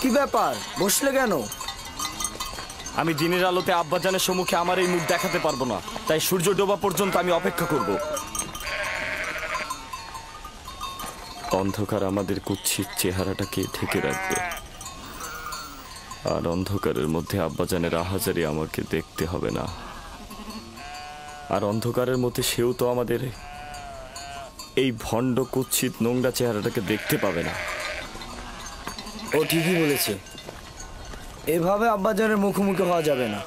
কি ব্যাপার, বসলে কেন? আমি দিনের আলোতে আব্বাজানের সম্মুখে আমার এই মুখ দেখাতে পারবো না, তাই সূর্য ডোবা পর্যন্ত আমি অপেক্ষা করব। অন্ধকার আমাদের কুৎসিত চেহারাটাকে ঢেকে রাখবে, আর অন্ধকারের মধ্যে আব্বাজানের আহাজারি আমাকে দেখতে হবে না। আর অন্ধকারের মধ্যে সেও তো আমাদের এই ভণ্ড কুৎসিত নোংরা চেহারাটাকে দেখতে পাবে না। ও ঠিকই বলেছে, এভাবে আব্বাজানের মুখোমুখি হওয়া যাবে না।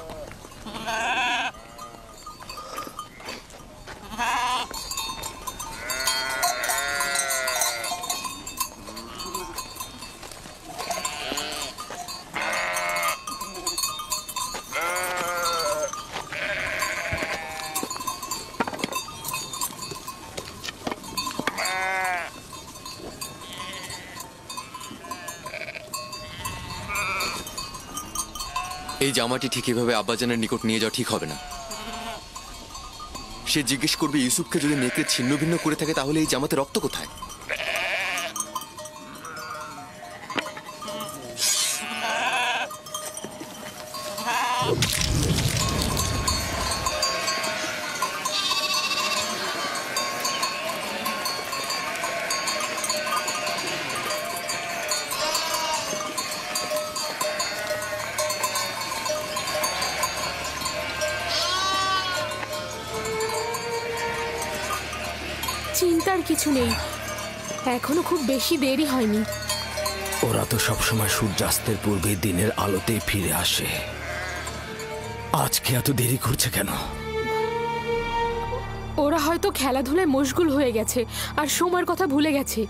এই জামাটি ঠিক এভাবে আব্বাজানের নিকট নিয়ে যাওয়া ঠিক হবে না। সে জিজ্ঞেস করবে ইউসুফকে যদি নেকড়ে ছিন্ন ভিন্ন করে থাকে তাহলে এই জামাতে রক্ত কোথায়? চিন্তার কিছু নেই, এখনো খুব বেশি দেরি হয়নি। ওরা তো সবসময় সূর্যাস্তের পূর্বে দিনের আলোতেই ফিরে আসে, আজকে এত দেরি করছে কেন? ওরা হয়তো খেলাধুলায় মশগুল হয়ে গেছে আর সময়ের কথা ভুলে গেছে।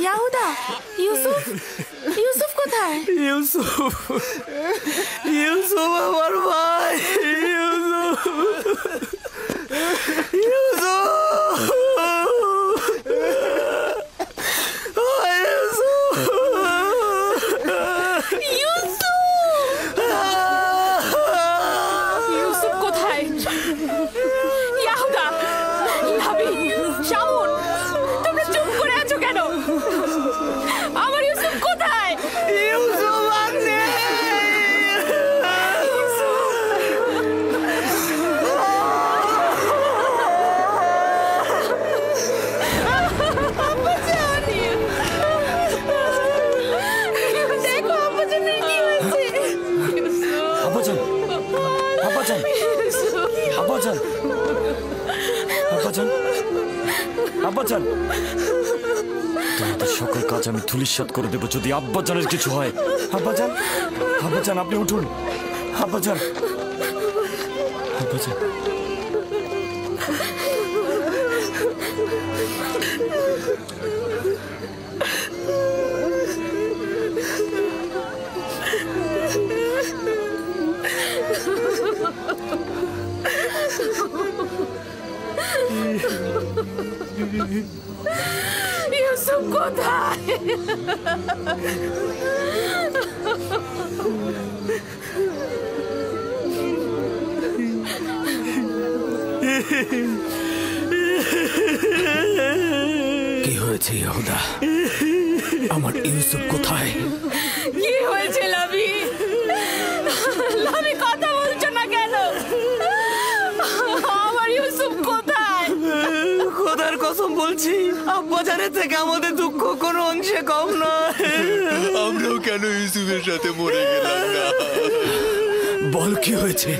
ইয়াহুদা, ইউসুফ, ইউসুফ কোথায়? ইউসুফ, ইউসুফ আমার ভাই, ইউসুফ, ইউসুফ, ইউসুফ কোথায়? ইয়াহুদা, লাবি, শাওন, তোমরা চুপ করে আছো কেন? আমার ইউসুফ কোথায়? ইউসুফ আছে। দেখো আব্বাজানের কি হয়েছে। আব্বাজান, আব্বাজান, আব্বাজান, আব্বাজান, আব্বাজান, তোমাদের সকল কাজ আমি ধূলিসাৎ করে দেবো যদি আব্বাজানের কিছু হয়। আব্বাজান, আব্বাজান আপনি উঠুন। আব্বাজান, আব্বাজান, ইউসুফ কোথায়? কি হয়েছে ইয়াহুদা? আমার ইউসুফ কোথায়? কি হয়েছে লাভি? লাভি কথা বলছো না কেন? আমার ইউসুফ কোথায়? খোদার কসম বলছি, আব্বাজানের থেকে আমাদের দুঃখ কোনো অংশে কম নয়। আমরাও কেন ইউসুফের সাথে মরে গেলাম না? বল কি হয়েছে?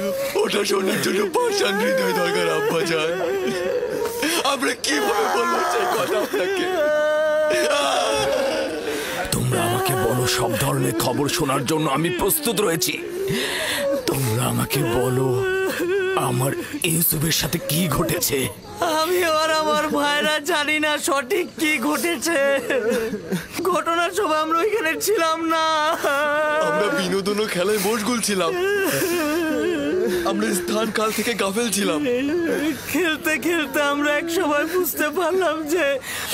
ওটা শোনার জন্য পাষাণ হৃদয় দরকার আব্বাজান। আমরা কিভাবে বলবো সেই কথা আপনাকে? তোমরা আমাকে বলো, সব ধরনের খবর শোনার জন্য আমি প্রস্তুত রয়েছি। তোমরা আমাকে বলো আমার ইউসুফের সাথে কি ঘটেছে। আমি আর আমার ভাইরা জানি না সঠিক কি ঘটেছে। ঘটনার সময় আমরা ওইখানে ছিলাম না। আমরা বিনোদন ও খেলায় মশগুল ছিলাম। আমরা স্থান কাল থেকে গাফেল ছিলাম। খেলতে খেলতে আমরা এক সময় বুঝতে পারলাম যে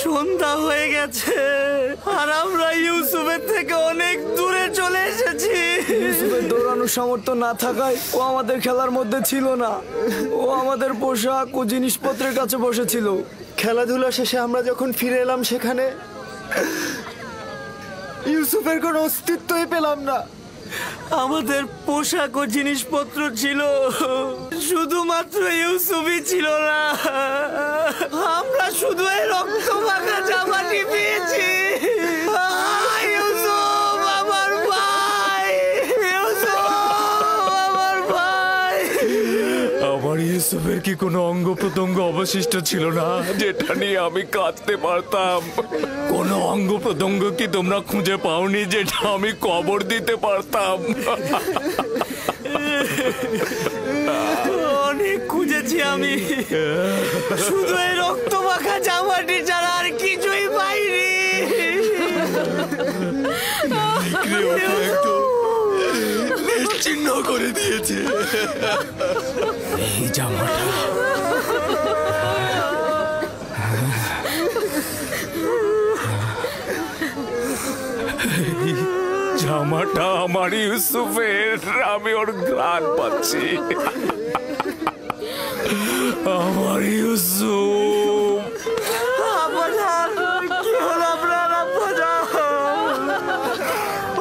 সন্ধ্যা হয়ে গেছে আর আমরা ইউসুফের থেকে অনেক দূরে চলে এসেছি। ইউসুফের দৌড়ানোর সামর্থ্য না থাকায় ও আমাদের খেলার মধ্যে ছিল না। ও আমাদের পোশাক ও জিনিসপত্রের কাছে বসেছিল। খেলাধুলা শেষে আমরা যখন ফিরে এলাম সেখানে ইউসুফের কোনো অস্তিত্বই পেলাম না। আমাদের পোশাক ও জিনিসপত্র ছিল, শুধুমাত্র ইউসুফই ছিল না। আমরা শুধু এই রক্ত মাখা জামাটি পেয়েছি। ইউসুফ আমার ভাই, ইউসুফ আমার ভাই। আমার ইউসুফের কি কোনো অঙ্গ প্রত্যঙ্গ অবশিষ্ট ছিল না যেটা নিয়ে আমি কাঁদতে পারতাম? কোনো অঙ্গ প্রত্যঙ্গ কি তোমরা খুঁজে পাওনি যেটা আমি কবর দিতে পারতাম? অনেক খুঁজেছি আমি, শুধু এই রক্ত মাখা জামাটি ছাড়া আর কিছুই পাইনি। নিশ্চিহ্ন করে দিয়েছে। এই জামাটা জামাটা আমার ইউসুফের। আমি ওর ঘ্রাণ পাচ্ছি। আমার ইউসুফ। আব্বাজান, কি হলো আপনার? আব্বাজান,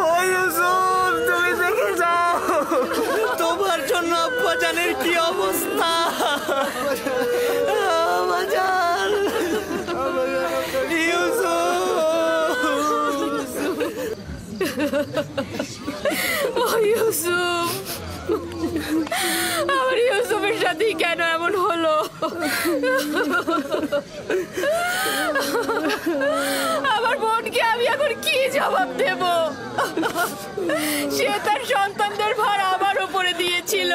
ও ইউসুফ, তুমি দেখে যাও তোমার জন্য আব্বাজানের কি অবস্থা। আব্বাজান, ও ইউসুফ, আমার ইউসুফের সাথে কেন এমন হলো? আমার বোনকে আমি এখন কি জবাব দেব? সে তার সন্তানদের ভার আমার উপরে দিয়েছিল।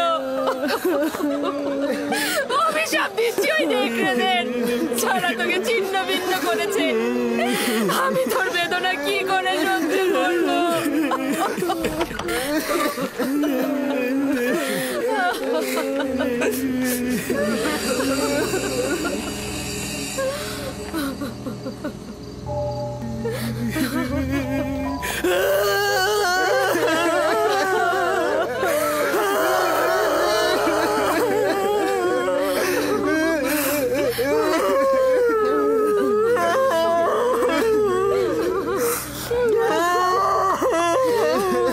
অভিশাপ দিচ্ছি ওই নেকড়েদের, ছাড়া তোকে ছিন্ন ভিন্ন করেছে। আমি তোর বেদনা কি করে সহ্য করবো?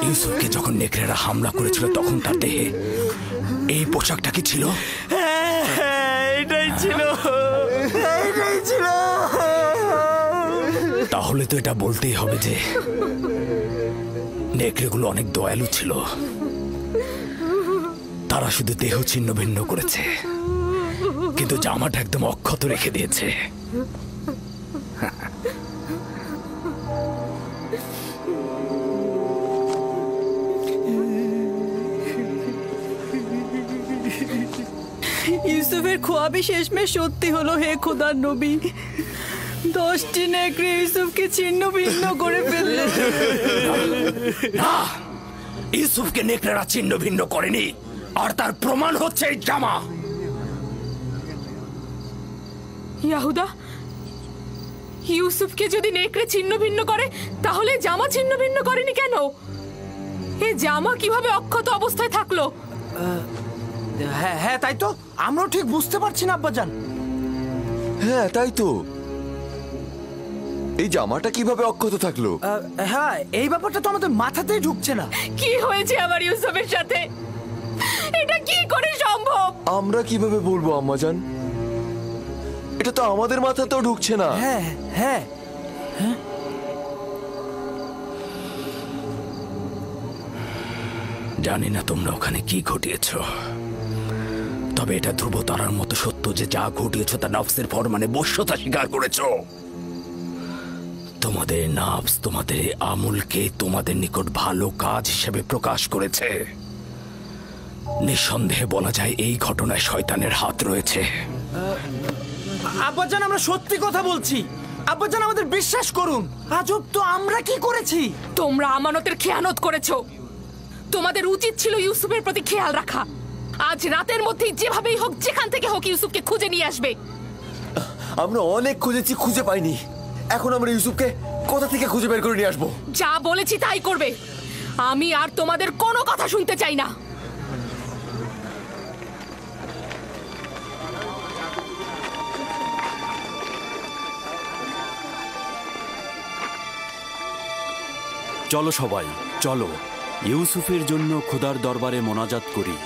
ইউসুফকে যখন নেকড়েরা হামলা করেছিল তখন তার দেহে এই পোশাকটা কি ছিল? এটাই ছিল, এটাই ছিল। তাহলে তো এটা বলতেই হবে যে নেকড়েগুলো অনেক দয়ালু ছিল। তারা শুধু দেহ ছিন্ন ভিন্ন করেছে, কিন্তু জামাটা একদম অক্ষত রেখে দিয়েছে। ইউসুফের খোয়াবি শেষমেশ সত্যি হলো। হে খোদার নবী, 10টি নেকড়ে ইউসুফকে ছিন্ন ভিন্ন করে ফেললো। না, ইউসুফকে নেকড়েরা ছিন্ন ভিন্ন করেনি, আর তার প্রমাণ হচ্ছে এই জামা। ইয়াহুদা, ইউসুফকে যদি নেকড়ে ছিন্ন ভিন্ন করে তাহলে জামা ছিন্ন ভিন্ন করেনি কেন? এ জামা কিভাবে অক্ষত অবস্থায় থাকলো? হ্যাঁ হ্যাঁ, তাই তো আমরাও ঠিক বুঝতে পারছি না আব্বাজান। হ্যাঁ তাই তো, এই জামাটা কিভাবে অক্ষত থাকলো? হ্যাঁ, এই ব্যাপারটা তো আমাদের মাথাতেই ঢুকছে না। কি হয়েছে আমার ইউসুফের সাথে? এটা কি করে সম্ভব? আমরা কিভাবে বলবো আম্মাজান, এটা তো আমাদের মাথাতেও ঢুকছে না। হ্যাঁ হ্যাঁ, জানি না তোমরা ওখানে কি ঘটিয়েছ, তবে এটা ধ্রুব তারার মতো সত্য যে যা ঘটিয়েছ তা নফসের ফরমানে বশ্যতা স্বীকার করেছ। তোমাদের নফস তোমাদের আমলকে তোমাদের নিকট ভালো কাজ হিসেবে প্রকাশ করেছে। নিঃসন্দেহে বলা যায় এই ঘটনায় শয়তানের হাত রয়েছে। আব্বাজান আমরা সত্যি কথা বলছি। আব্বাজান আমাদের বিশ্বাস করুন। আজব তো, আমরা কি করেছি? তোমরা আমানতের খেয়ানত করেছো। তোমাদের উচিত ছিল ইউসুফের প্রতি খেয়াল রাখা। আজ রাতের মধ্যেই যেভাবেই হোক যেখান থেকে হোক ইউসুফকে খুঁজে নিয়ে আসবে। আমরা অনেক খুঁজেছি, খুঁজে পাইনি। এখন আমরা ইউসুফকে কোথা থেকে খুঁজে বের করে নিয়ে আসবো? যা বলেছি তাই করবে। আমি আর তোমাদের কোনো কথা শুনতে চাই না। চলো সবাই, চলো ইউসুফের জন্য খোদার দরবারে মোনাজাত করি।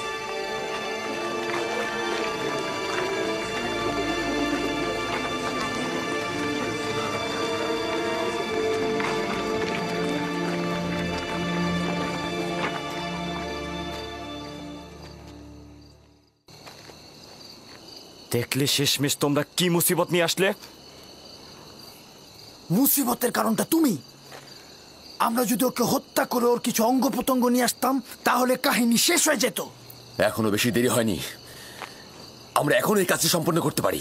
দেখলে শেষমেশ তোমরা কি মুসিবত নিয়ে আসলে? মুসিবতের কারণটা তুমি। আমরা যদি ওকে হত্যা করে ওর কিছু অঙ্গ প্রত্যঙ্গ নিয়ে আসতাম তাহলে কাহিনী শেষ হয়ে যেত। এখনো বেশি দেরি হয়নি, আমরা এখনো এই কাজটি সম্পন্ন করতে পারি।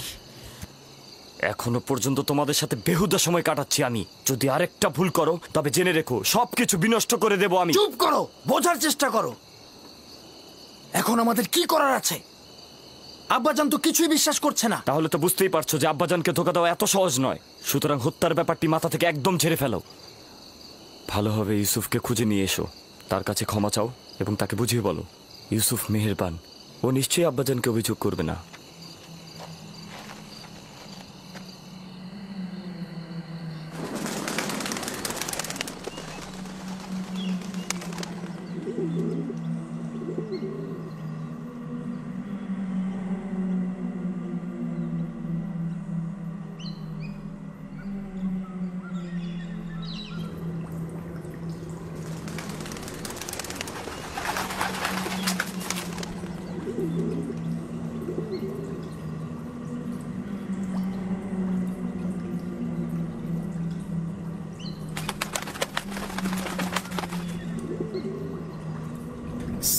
এখনো পর্যন্ত তোমাদের সাথে বেহুদা সময় কাটাচ্ছি আমি। যদি আরেকটা ভুল করো তবে জেনে রেখো সবকিছু বিনষ্ট করে দেব আমি। চুপ করো, বোঝার চেষ্টা করো। এখন আমাদের কি করার আছে? আব্বাজান তো কিছুই বিশ্বাস করছে না। তাহলে তো বুঝতেই পারছো যে আব্বাজানকে ধোকা দেওয়া এত সহজ নয়। সুতরাং হত্যার ব্যাপারটি মাথা থেকে একদম ঝেড়ে ফেলো। ভালোভাবে ইউসুফকে খুঁজে নিয়ে এসো, তার কাছে ক্ষমা চাও এবং তাকে বুঝিয়ে বলো ইউসুফ মেহেরবান, ও নিশ্চয়ই আব্বাজানকে অভিযোগ করবে না।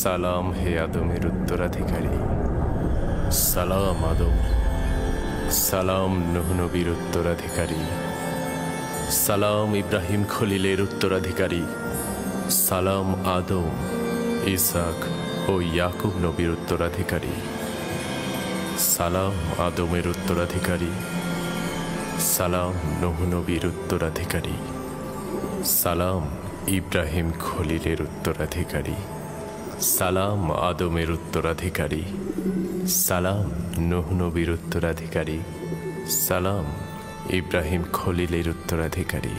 সালাম হে আদমের উত্তরাধিকারী, সালাম আদম, সালাম নূহ নবীর উত্তরাধিকারী, সালাম ইব্রাহিম খলিলের উত্তরাধিকারী, সালাম আদম, ইসাক ও ইয়াকুব নবীর উত্তরাধিকারী, সালাম আদমের উত্তরাধিকারী, সালাম নূহ নবীর উত্তরাধিকারী, সালাম ইব্রাহিম খলিলের উত্তরাধিকারী, সালাম আদমের উত্তরাধিকারী, সালাম নূহ নবীর উত্তরাধিকারী, সালাম ইব্রাহিম খলিলের উত্তরাধিকারী,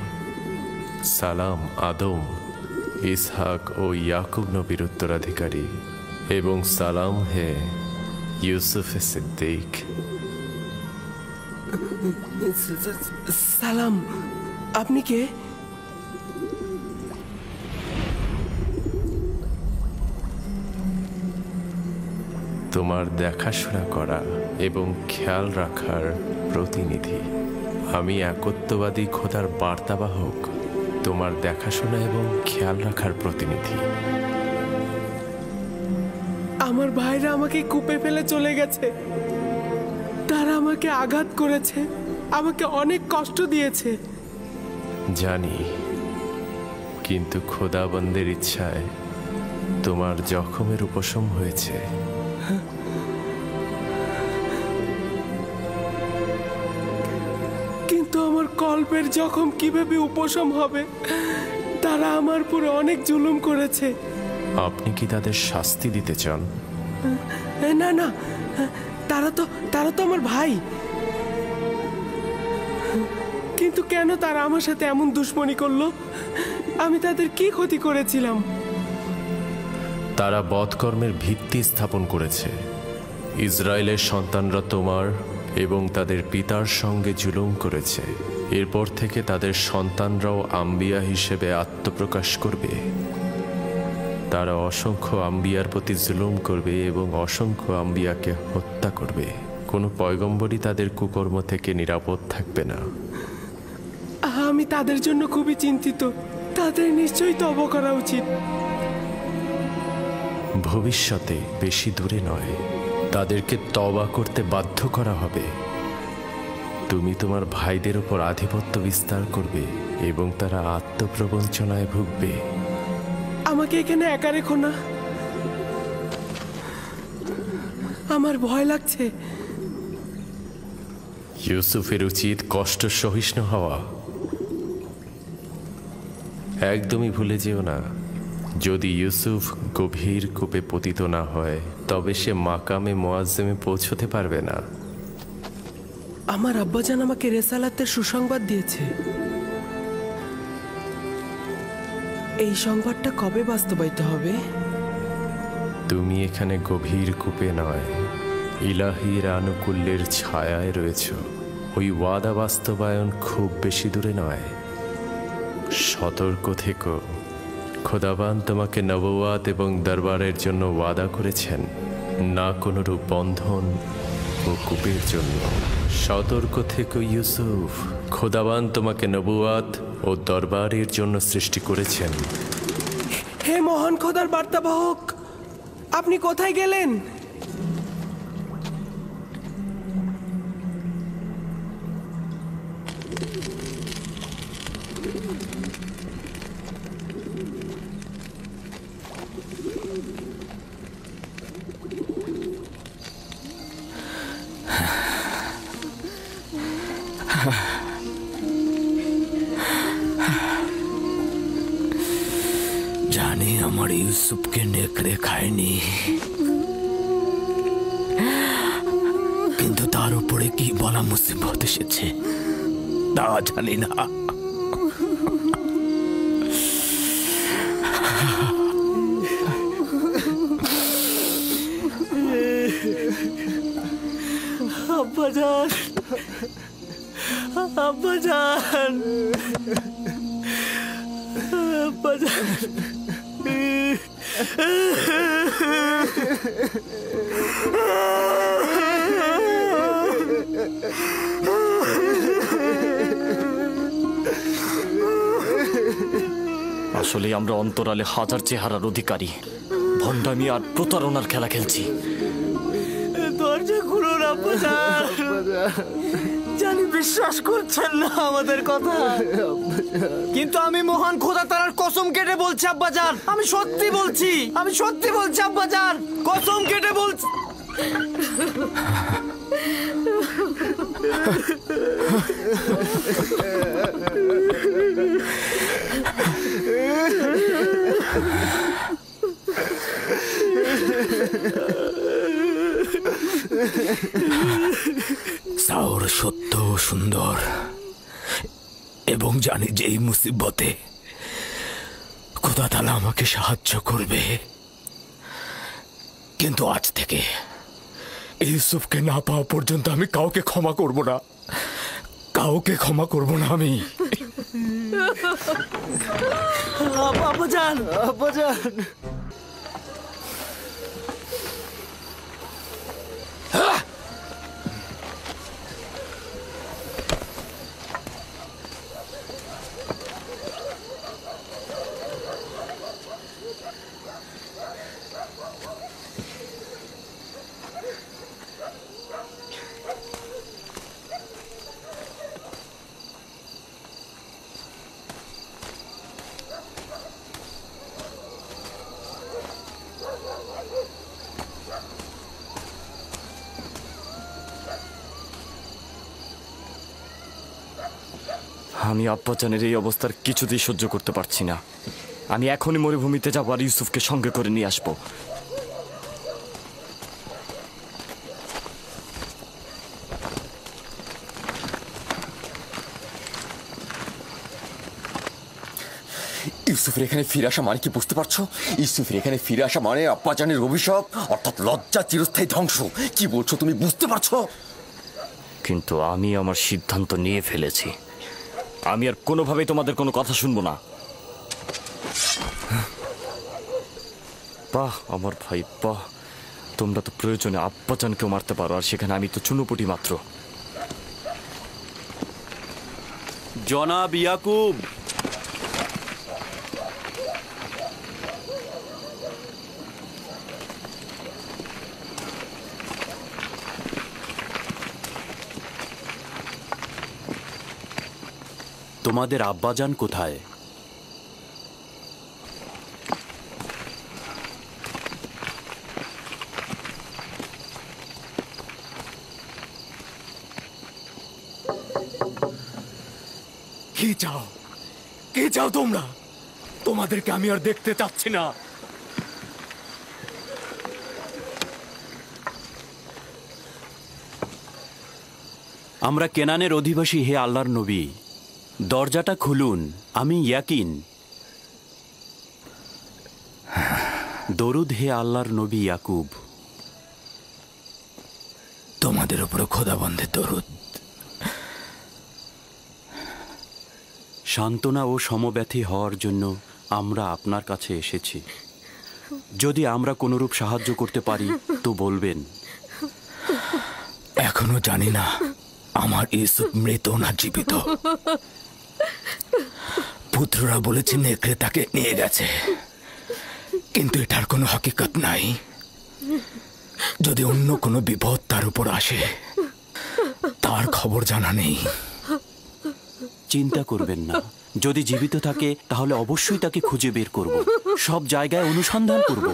সালাম আদম, ইসহাক ও ইয়াকুব নবীর উত্তরাধিকারী, এবং সালাম হে ইউসুফ সিদ্দিক। সালাম, আপনি কে? তোমার দেখাশোনা করা এবং খেয়াল রাখার প্রতিনিধি। আমি একত্ববাদী খোদার বার্তাবাহক, তোমার দেখাশোনা এবং খেয়াল রাখার প্রতিনিধি। আমার ভাইরা আমাকে কূপে ফেলে চলে গেছে। তারা আমাকে আঘাত করেছে, আমাকে অনেক কষ্ট দিয়েছে। জানি, কিন্তু খোদাবন্দের ইচ্ছায় তোমার জখমের উপশম হয়েছে। কিন্তু আমার কল্পের জখম কিভাবে উপশম হবে। তারা আমার পুরো অনেক জুলুম করেছে। আপনি কি তাদের শাস্তি দিতে চান? না না, তারা তো আমার ভাই। কিন্তু কেন তারা আমার সাথে এমন দুশ্মনী করলো? আমি তাদের কি ক্ষতি করেছিলাম? তারা বধকর্মের ভিত্তি স্থাপন করেছে। ইসরায়েলের সন্তানরা তোমার এবং তাদের পিতার সঙ্গে জুলুম করেছে। এরপর থেকে তাদের সন্তানরাও আম্বিয়া হিসেবে আত্মপ্রকাশ করবে। তারা অসংখ্য আম্বিয়ার প্রতি জুলুম করবে এবং অসংখ্য আম্বিয়াকে হত্যা করবে। কোনো পয়গম্বরই তাদের কুকর্ম থেকে নিরাপদ থাকবে না। আমি তাদের জন্য খুবই চিন্তিত। তাদের নিশ্চয়ই তওবা করা উচিত। ভবিষ্যতে বেশি দূরে নয়, তাদেরকে তওবা করতে বাধ্য করা হবে। তুমি তোমার ভাইদের উপর আধিপত্য বিস্তার করবে এবং তারা আত্মপ্রবঞ্চনায় ভুগবে। আমাকে এখানে একা রেখো না, আমার ভয় লাগছে। ইউসুফের উচিত কষ্ট সহিষ্ণু হওয়া। একদমই ভুলে যেও না, যদি ইউসুফ গভীর কূপে পতিত না হয় তবে সে মাকামে মুআজ্জমে পৌঁছতে পারবে না। আমার আব্বাজান আমাকে রেসালাতের সুসংবাদ দিয়েছে। এই সংবাদটা কবে বাস্তবায়িত হবে? তুমি এখানে গভীর কূপে নয়, ইলাহির আনুকূল্যের ছায়ায় রয়েছ। ওই ওয়াদা বাস্তবায়ন খুব বেশি দূরে নয়। সতর্ক থেকো, খোদাবান তোমাকে নবুয়াত এবং দরবারের জন্য ওয়াদা করেছেন, না কোনো রূপ বন্ধন ও কূপের জন্য। সতর্ক থেকো ইউসুফ, খোদাবান তোমাকে নবুয়াত ও দরবারের জন্য সৃষ্টি করেছেন। হে মহান খোদার বার্তাবাহক, আপনি কোথায় গেলেন? জানি আমার ইউসুফকে নেকড়ে খায়নি, কিন্তু তার উপরে কি বলা মুসিবত এসেছে তা জানি না। আব্বাজান, আব্বাজান, আব্বাজান। আসলে আমরা অন্তরালে হাজার চেহারার অধিকারী, ভণ্ডামি আর প্রতারণার খেলা খেলছি। দরজা খুলুন আব্বাজান, জানি বিশ্বাস করছেন না আমাদের কথা, কিন্তু আমি মহান খোদা তাআলার কসম কেটে বলছি আব্বাজান, আমি সত্যি বলছি, আমি সত্যি বলছি আব্বাজান, কসম কেটে বলছি। সাওর সত্য ও সুন্দর, এবং জানি যে এই মুসিবতে খোদা তাআলা আমাকে সাহায্য করবে। কিন্তু আজ থেকে ইউসুফকে না পাওয়া পর্যন্ত আমি কাউকে ক্ষমা করব না, কাউকে ক্ষমা করব না আমি। আব্বাজান, আব্বাজান। আমি আব্বাজানের এই অবস্থার কিছুতেই সহ্য করতে পারছি না। আমি এখনই মরুভূমিতে যাবো আর ইউসুফকে সঙ্গে করে নিয়ে আসবো। ইউসুফের এখানে ফিরে আসা মানে কি বুঝতে পারছো? ইউসুফের এখানে ফিরে আসা মানে আব্বাজানের অভিশাপ, অর্থাৎ লজ্জা, চিরস্থায়ী ধ্বংস। কি বলছো তুমি, বুঝতে পারছো? কিন্তু আমি আমার সিদ্ধান্ত নিয়ে ফেলেছি। আমি আর কোনোভাবেই তোমাদের কোনো কথা শুনবো না। বাহ আমার ভাই বাহ, তোমরা তো প্রয়োজনে আব্বাজানকেও মারতে পারো, আর সেখানে আমি তো চুনোপুটি মাত্র। জনাব ইয়াকুব, তোমাদের আব্বাজান কোথায়? কি চাও? কি চাও তোমরা? তোমাদেরকে আমি আর দেখতে চাচ্ছি না। আমরা কেনানের অধিবাসী, হে আল্লাহর নবী, দরজাটা খুলুন। আমি ইয়াকিন। দরুদ হে আল্লাহর নবী ইয়াকুব। তোমাদের উপরে খোদাবন্দের দরুদ। সান্ত্বনা ও সমব্যথী হওয়ার জন্য আমরা আপনার কাছে এসেছি। যদি আমরা কোনরূপ সাহায্য করতে পারি তো বলবেন। এখনো জানি না আমার ইউসুফ মৃত না জীবিত। পুত্ররা বলেছে নেকড়ে তাকে নিয়ে গেছে, কিন্তু এটার কোনো হকিকত নাই। যদি অন্য কোনো বিপদ তার উপর আসে, তার খবর জানা নেই। চিন্তা করবেন না, যদি জীবিত থাকে তাহলে অবশ্যই তাকে খুঁজে বের করব। সব জায়গায় অনুসন্ধান করব।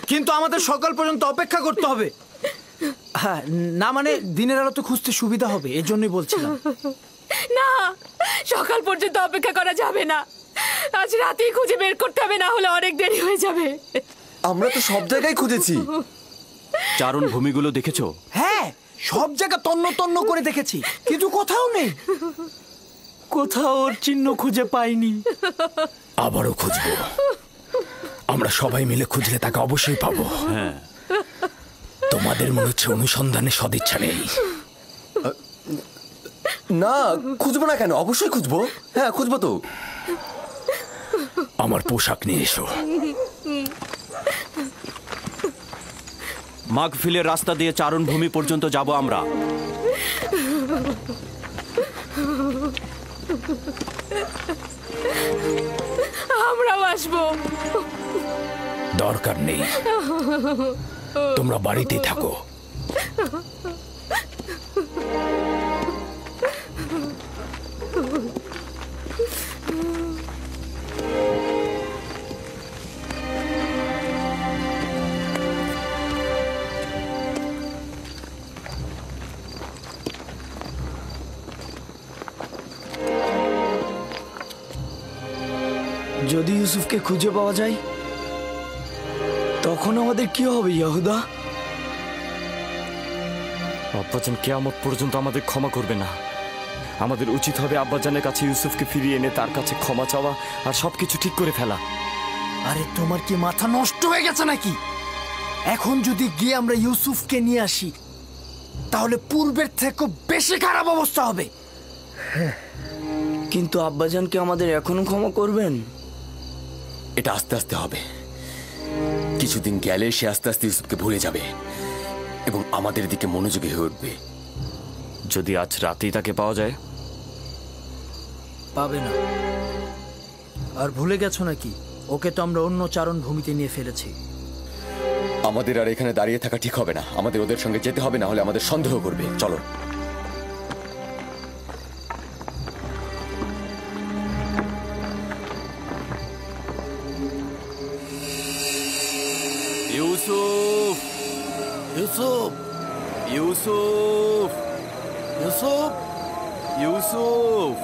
কিন্তু আমাদের সকাল পর্যন্ত অপেক্ষা করতে হবে। হ্যাঁ, না মানে দিনের আলো তো খুঁজতে সুবিধা হবে, এর জন্যই বলছিলাম। না, সকাল পর্যন্ত অপেক্ষা করা যাবে না। আজ রাতেই খুঁজে বের করতে হবে, না হলে অনেক দেরি হয়ে যাবে। আমরা তো সব জায়গায় খুঁজেছি। চারণ ভূমিগুলো দেখেছো? হ্যাঁ, সব জায়গা তন্ন তন্ন করে দেখেছি, কিন্তু কোথাও নেই। কোথাও ওর চিহ্ন খুঁজে পাইনি। আবারও খুঁজবো। আমরা সবাই মিলে খুঁজলে তাকে অবশ্যই পাবো। হ্যাঁ। তোমাদের মনে হচ্ছে অনুসন্ধানে সদিচ্ছা নেই। না, খুঁজবো না কেন? অবশ্যই খুঁজবো। হ্যাঁ, খুঁজবো তো। আমার পোশাক নিয়ে এসো। মাগফিলের রাস্তা দিয়ে চারণ ভূমি পর্যন্ত যাব আমরা। আমরাও আসবো। দরকার নেই, তোমরা বাড়িতেই থাকো। যদি ইউসুফকে খুঁজে পাওয়া যায়, তখন আমাদের কি হবে ইয়াহুদা? আব্বাজান কিয়ামত পর্যন্ত আমাদের ক্ষমা করবে না। আমাদের উচিত হবে আব্বাজানের কাছে ইউসুফকে ফিরিয়ে এনে তার কাছে ক্ষমা চাওয়া আর সবকিছু ঠিক করে ফেলা। আরে তোমার কি মাথা নষ্ট হয়ে গেছে নাকি? এখন যদি গিয়ে আমরা ইউসুফকে নিয়ে আসি, তাহলে পূর্বের থেকে বেশি খারাপ অবস্থা হবে। কিন্তু আব্বাজানকে আমাদের এখনো ক্ষমা করবেন? এটা আস্তে আস্তে হবে। কিছুদিন গেলে সে আস্তে আস্তে ইউসুফকে ভুলে যাবে এবং আমাদের দিকে মনোযোগী হয়ে উঠবে। যদি আজ রাতেই তাকে পাওয়া যায়? পাবে না। আর ভুলে গেছো নাকি, ওকে তো আমরা অন্য চারণ ভূমিতে নিয়ে ফেলেছি। আমাদের আর এখানে দাঁড়িয়ে থাকা ঠিক হবে না। আমাদের ওদের সঙ্গে যেতে হবে, না হলে আমাদের সন্দেহ করবে। চলো। ইউসুফ, ইউসুফ, ইউসুফ, ইউসুফ, ইউসুফ,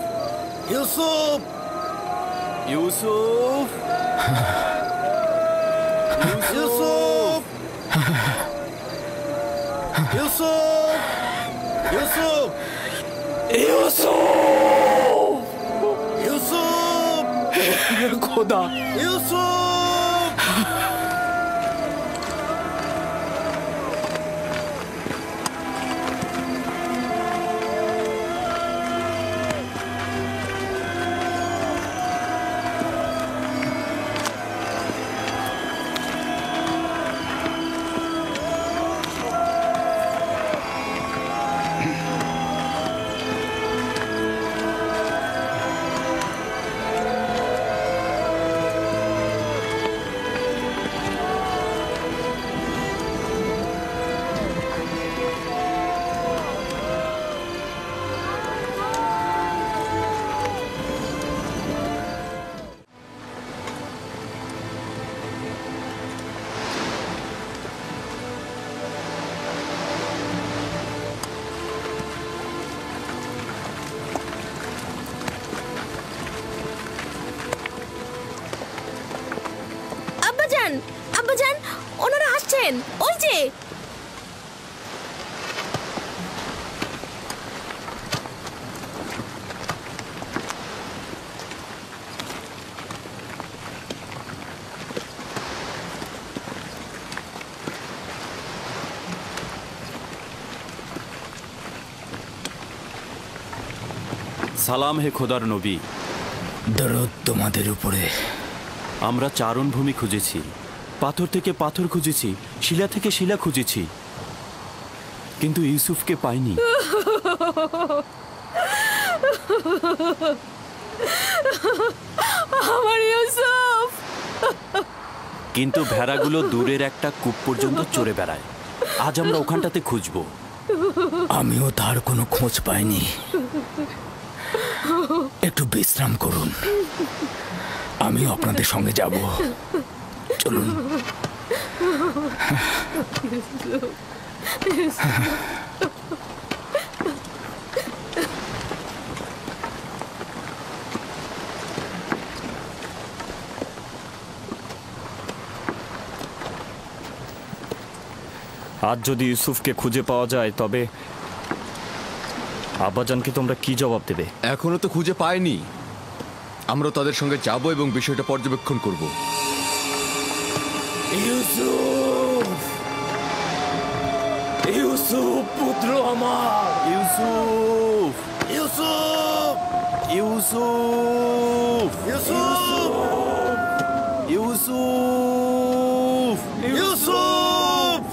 ইউসুফ, ইউসুফ, ইউসুফ, ইউসুফ, ইউসুফ, ইউসুফ, ইউসুফ, খোদা, ইউসুফ। আব্বাজান, আব্বাজান, ওনারা আসছেন, ওই যে। সালাম হে খোদার নবী। দরুদ তোমাদের উপরে। আমরা চারণভূমি খুঁজেছি, পাথর থেকে পাথর খুঁজেছি, শিলা থেকে শিলা খুঁজেছি, কিন্তু ইউসুফকে পাইনি। আমার ইউসুফ। কিন্তু ভেড়াগুলো দূরের একটা কূপ পর্যন্ত চড়ে বেড়ায়। আজ আমরা ওখানটাতে খুঁজবো। আমিও তার কোনো খোঁজ পাইনি। একটু বিশ্রাম করুন, আমিও আপনাদের সঙ্গে যাব। চলুন। আজ যদি ইউসুফকে খুঁজে পাওয়া যায় তবে আব্বাজানকে তোমরা কি জবাব দেবে? এখনো তো খুঁজে পাইনি। আমরা তাদের সঙ্গে যাব এবং বিষয়টা পর্যবেক্ষণ করব। ইউসুফ, ইউসুফ পুত্র আমার, ইউসুফ, ইউসুফ, ইউসুফ, ইউসুফ, ইউসুফ, ইউসুফ,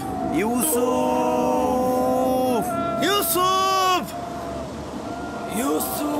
ইউসুফ, ইউসুফ, ইউসুফ,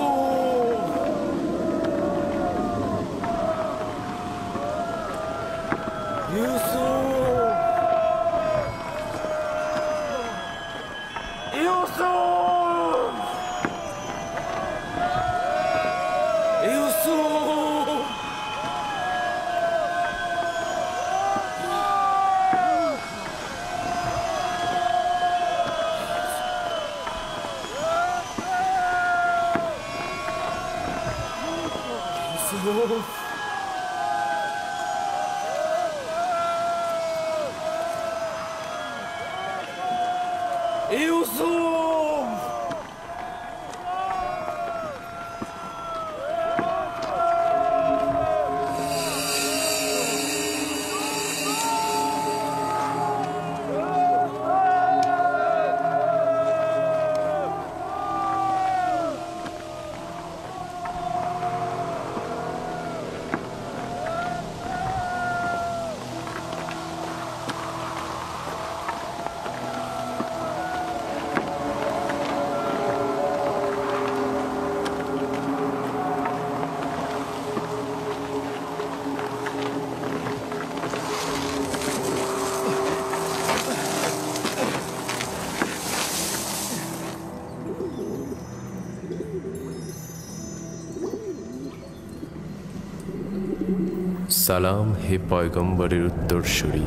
সালাম হে পয়গম্বরের উত্তরসূরি,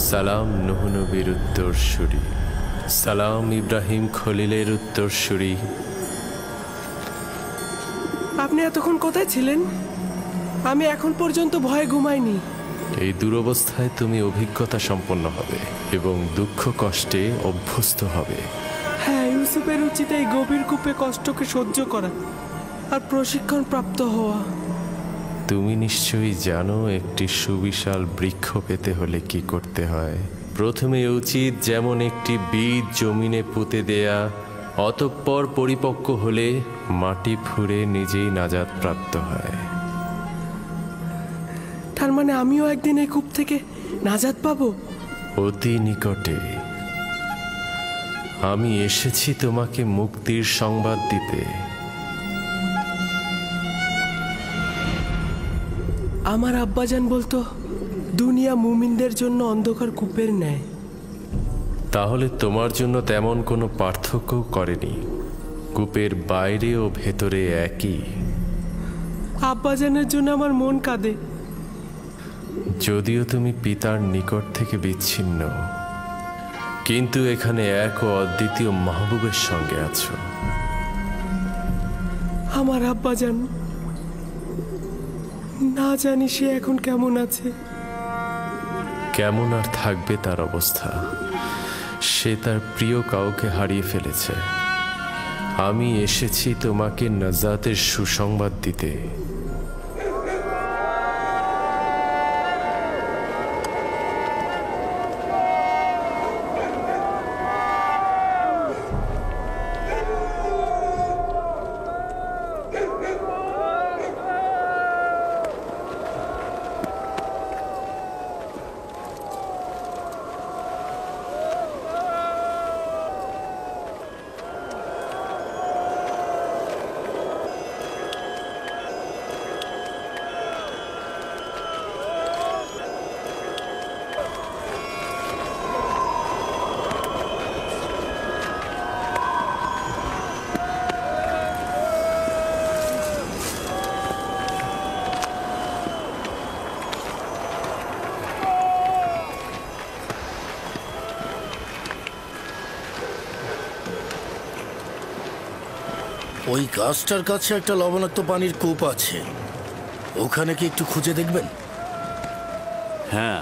সালাম নূহ নবীর উত্তরসূরি, সালাম ইব্রাহিম খলিলের উত্তরসূরি, আপনি এতক্ষণ কোথায় ছিলেন? আমি এখন পর্যন্ত ভয়ে ঘুমাইনি। এই দুরবস্থায় তুমি অভিজ্ঞতা সম্পন্ন হবে এবং দুঃখ কষ্টে অভ্যস্ত হবে। হ্যাঁ, ইউসুফের উচিত এই গভীর কূপে কষ্টকে সহ্য করা আর প্রশিক্ষণ প্রাপ্ত হওয়া। তুমি নিশ্চয়ই জানো একটি সুবিশাল বৃক্ষ পেতে হলে কি করতে হয়। প্রথমে উচিত যেমন একটি বীজ জমিনে পুঁতে দেয়া, অতঃপর পরিপক্ক হলে মাটি ফুঁড়ে নিজেই নাজাত প্রাপ্ত হয়। তার মানে আমিও একদিন এই কূপ থেকে নাজাত পাবো? অতি নিকটে। আমি এসেছি তোমাকে মুক্তির সংবাদ দিতে। আমার আব্বাজান বলতো দুনিয়া মুমিনদের জন্য অন্ধকার কূপের ন্যায়। তাহলে তোমার জন্য তেমন কোনো পার্থক্য করেনি। কূপের বাইরে ও ভেতরে একই। আব্বাজানের জন্য আমার মন কাঁদে। যদিও তুমি পিতার নিকট থেকে বিচ্ছিন্ন, কিন্তু এখানে এক ও অদ্বিতীয় মাহবুবের সঙ্গে আছো। আমার আব্বাজান, না জানি সে এখন কেমন আছে। কেমন আর থাকবে তার অবস্থা? সে তার প্রিয় কাউকে হারিয়ে ফেলেছে। আমি এসেছি তোমাকে নাজাতের সুসংবাদ দিতে। ওই গাছটার কাছে একটা লবণাক্ত পানির কূপ আছে, ওখানে কি একটু খুঁজে দেখবেন? হ্যাঁ,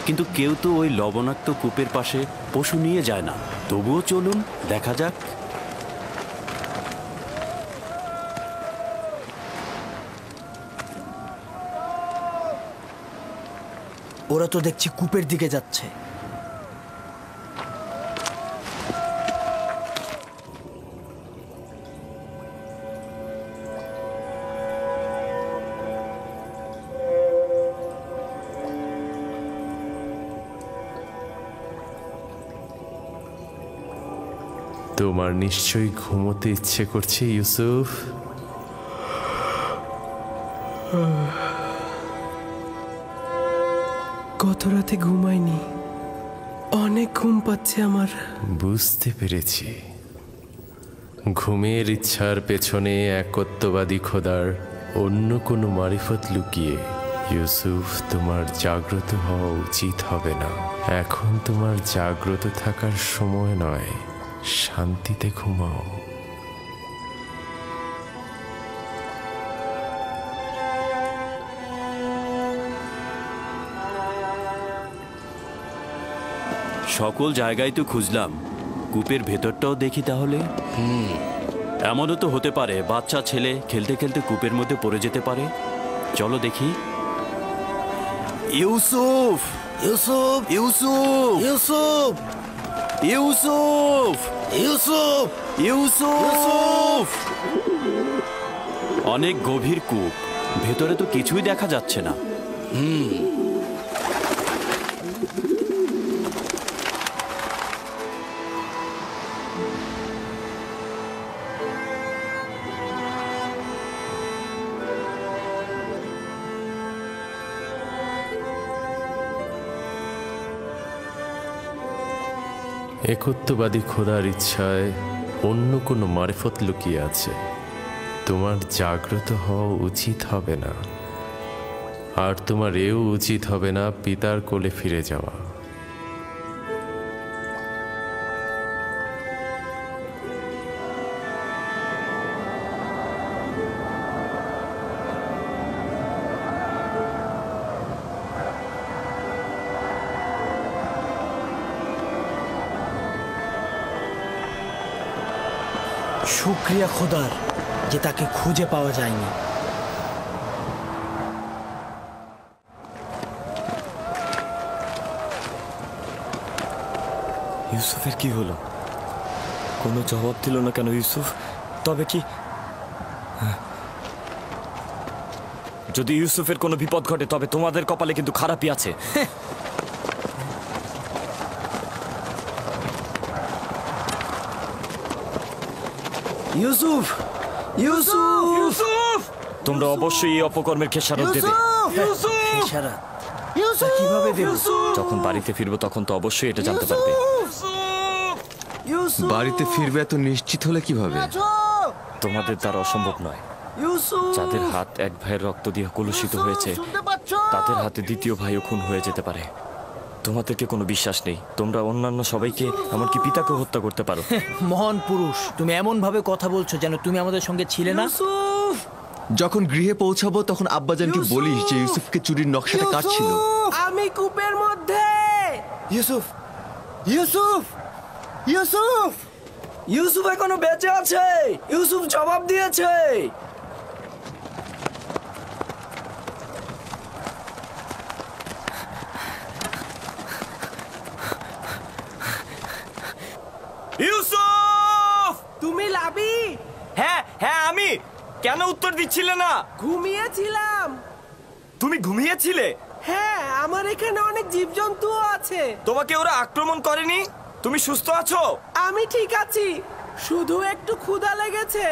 কিন্তু কেউ তো ওই লবণাক্ত কূপের পাশে পশু নিয়ে যায় না। তবুও চলুন, দেখা যাক। ওরা তো দেখছি কূপের দিকে যাচ্ছে। তোমার নিশ্চয়ই ঘুমোতে ইচ্ছে করছে ইউসুফ। গত রাতে ঘুমাইনি, অনেক ঘুম পাচ্ছে আমার। বুঝতে পেরেছি। ঘুমের ইচ্ছার পেছনে একত্ববাদী খোদার অন্য কোনো মারিফত লুকিয়ে। ইউসুফ, তোমার জাগ্রত হওয়া উচিত হবে না। এখন তোমার জাগ্রত থাকার সময় নয়। শান্তিতে ঘুমাও। সকল জায়গায় তো খুঁজলাম, কূপের ভেতরটাও দেখি তাহলে। এমনও তো হতে পারে বাচ্চা ছেলে খেলতে খেলতে কূপের মধ্যে পড়ে যেতে পারে। চলো দেখি। ইউসুফ, ইউসুফ, ইউসুফ, ইউসুফ, ইউসুফ, ইউসুফ, ইউসুফ। অনেক গভীর কূপ, ভেতরে তো কিছুই দেখা যাচ্ছে না। একত্ববাদী খোদার ইচ্ছায় অন্য কোনো মারিফত লুকিয়ে আছে। তোমার জাগ্রত হওয়া উচিত হবে না, আর তোমার এও উচিত হবে না পিতার কোলে ফিরে যাওয়া। শুক্রিয়া খোদার যে তাকে খুঁজে পাওয়া যায়নি। ইউসুফের কি হলো? কোনো জবাব দিল না কেন ইউসুফ? তবে কি যদি ইউসুফের কোনো বিপদ ঘটে তবে তোমাদের কপালে কিন্তু খারাপই আছে। ইউসুফ, ইউসুফ, ইউসুফ! তোমরা অবশ্যই এই অপকর্মের খেসারত দেবে। খেসারত কিভাবে দেব? যখন বাড়িতে ফিরবো তখন তো অবশ্যই এটা জানতে পারবে। বাড়িতে ফিরবে এত নিশ্চিত হলে কিভাবে? তোমাদের দ্বারা অসম্ভব নয়। যাদের হাত এক ভাইয়ের রক্ত দিয়ে কলুষিত হয়েছে তাদের হাতে দ্বিতীয় ভাইও খুন হয়ে যেতে পারে। তোমাদেরকে কোনো বিশ্বাস নেই। তোমরা অন্যান্য সবাইকে এমনকি পিতাকে হত্যা করতে পারো। মহান পুরুষ, তুমি এমন ভাবে কথা বলছো যেন তুমি আমাদের সঙ্গে ছিলে না। যখন গৃহে পৌঁছাবো তখন আব্বাজানকে বলিস যে ইউসুফকে চুরির নকশাটা কার ছিল। আমি কূপের মধ্যে। ইউসুফ, ইউসুফ, ইউসুফ! ইউসুফ এখনো বেঁচে আছে। ইউসুফ জবাব দিয়েছে। ইউসুফ! তুমি লাবি? হ্যাঁ হ্যাঁ আমি। কেন উত্তর দিচ্ছিলে না? ঘুমিয়েছিলাম। তুমি ঘুমিয়েছিলে? হ্যাঁ, আমার এখানে অনেক জীবজন্তুও আছে। তোমাকে ওরা আক্রমণ করেনি? তুমি সুস্থ আছো? আমি ঠিক আছি, শুধু একটু ক্ষুধা লেগেছে।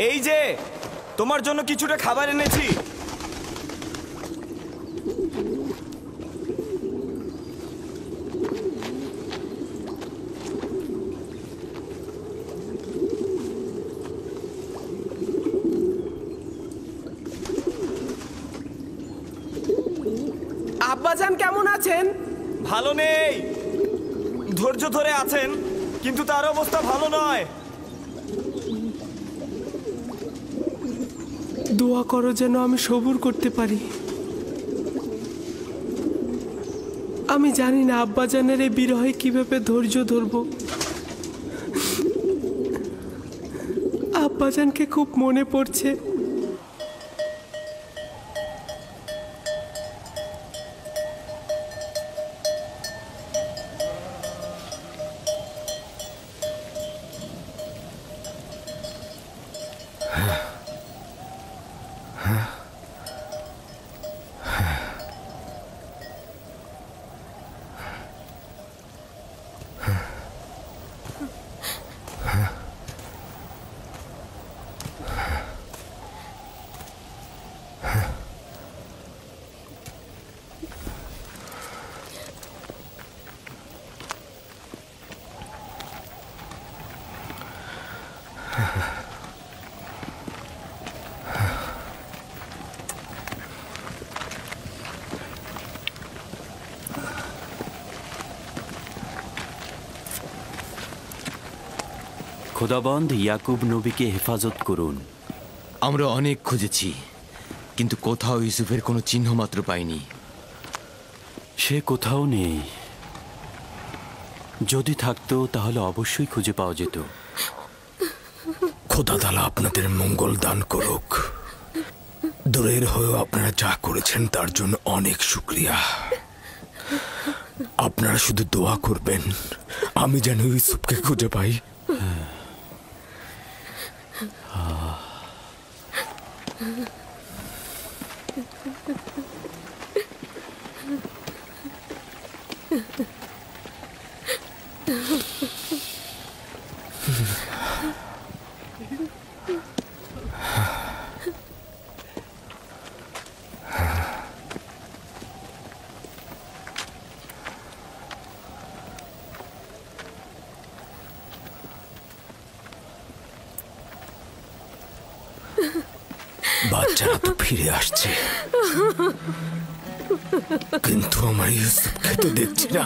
এই যে তোমার জন্য কিছুটা খাবার এনেছি। আব্বাজান কেমন আছেন? ভালো নেই, ধৈর্য ধরে আছেন, কিন্তু তার অবস্থা ভালো নয়। দোয়া করো যেন আমি সবুর করতে পারি। আমি জানি না আব্বাজানের এই বিরহে কিভাবে ধৈর্য ধরব। আব্বাজানকে খুব মনে পড়ছে। খোদাবন্দ ইয়াকুব নবীকে হেফাজত করুন। আমরা অনেক খুঁজেছি, কিন্তু কোথাও ইউসুফের কোনো চিহ্ন মাত্র পাইনি। সে কোথাও নেই। যদি থাকতো তাহলে অবশ্যই খুঁজে পাওয়া যেত। খোদা তাআলা আপনাদের মঙ্গল দান করুক। দূরের হয়েও আপনারা যা করেছেন তার জন্য অনেক শুকরিয়া। আপনারা শুধু দোয়া করবেন আমি যেন ইউসুফকে খুঁজে পাই। বাচ্চারা তো ফিরে আসছে, কিন্তু আমার ইউসুফকে তো দেখছি না।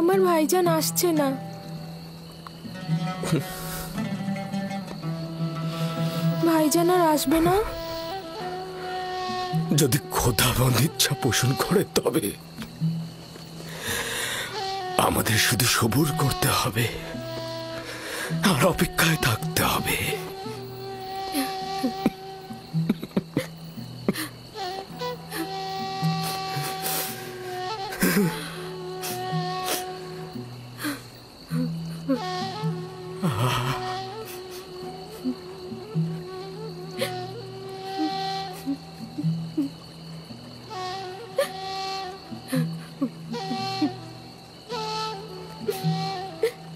আমার ভাইজান আসছে না। ভাইজান আর আসবে না? যদি খোদাবন্দ ইচ্ছা পোষণ করে তবে আমাদের শুধু সবুর করতে হবে আর অপেক্ষায় থাকতে হবে।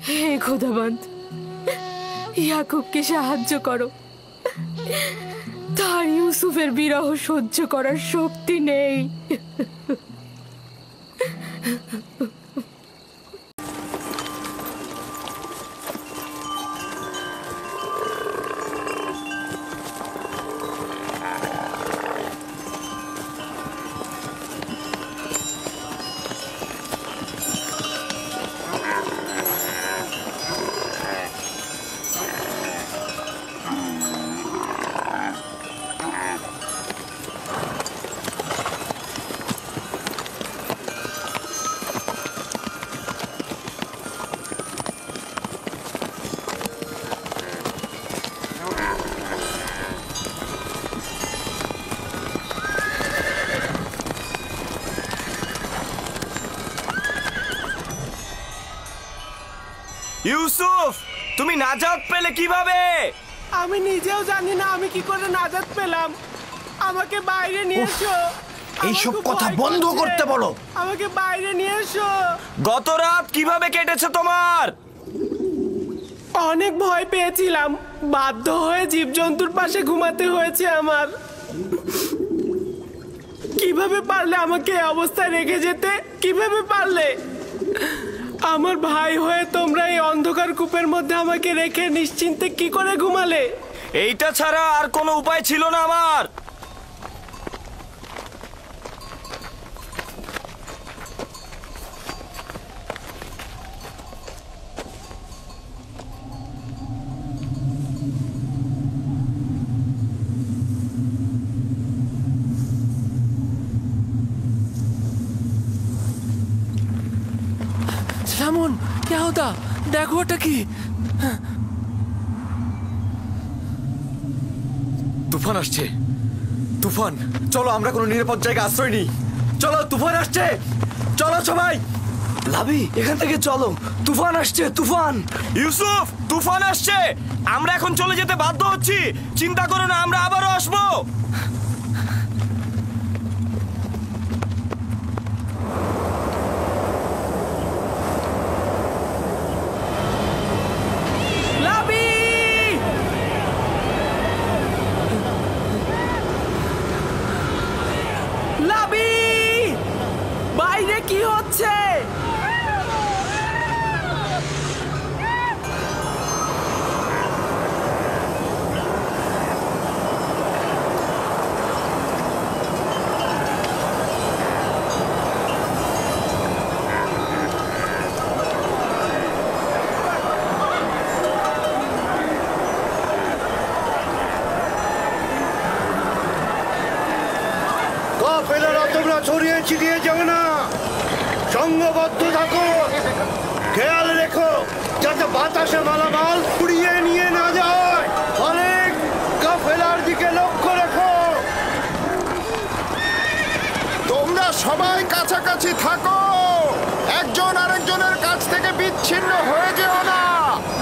হে খোদাবন্দ, ইয়াকুবকে সাহায্য করো। তার ইউসুফের বিরহ সহ্য করার শক্তি নেই। ইউসুফ, তুমি নাজাত পেলে কিভাবে? আমি নিজেও জানি না আমি কি করে নাজাত পেলাম। আমাকে বাইরে নিয়ে এসো। এইসব কথা বন্ধ করতে বলো। আমাকে বাইরে নিয়ে এসো। গত রাত কিভাবে কেটেছে তোমার? অনেক ভয় পেয়েছিলাম, বাধ্য হয়ে জীবজন্তুর পাশে ঘুমাতে হয়েছে আমার। কিভাবে পারলে আমাকে এই অবস্থায় রেখে যেতে? কিভাবে পারলে? আমার ভাই হয়ে তোমরা এই অন্ধকার কূপের মধ্যে আমাকে রেখে নিশ্চিন্তে কি করে ঘুমালে? এইটা ছাড়া আর কোনো উপায় ছিল না আমার। সামন, क्या होता? দেখো ওটা কি? তুফান আসছে। তুফান, চলো আমরা কোনো নিরাপদ জায়গায় আশ্রয় নিই। চলো, তুফান আসছে। চলো সবাই। লাবি, এখান থেকে চলো। তুফান আসছে, তুফান। ইউসুফ, তুফান আসছে। আমরা এখন চলে যেতে বাধ্য হচ্ছি। চিন্তা করো না, আমরা আবারও আসবো। বাইরে কি হচ্ছে? তোমরা ছড়িয়ে ছিটিয়ে যাবে না, সংঘবদ্ধ থাকো। খেয়াল রেখো যাতে বাতাসে মালামাল উড়িয়ে নিয়ে না যায়। অনেক কাফেলার দিকে লক্ষ্য রেখো। তোমরা সবাই কাছাকাছি থাকো, একজন আরেকজনের কাছ থেকে বিচ্ছিন্ন হয়ে যেও না।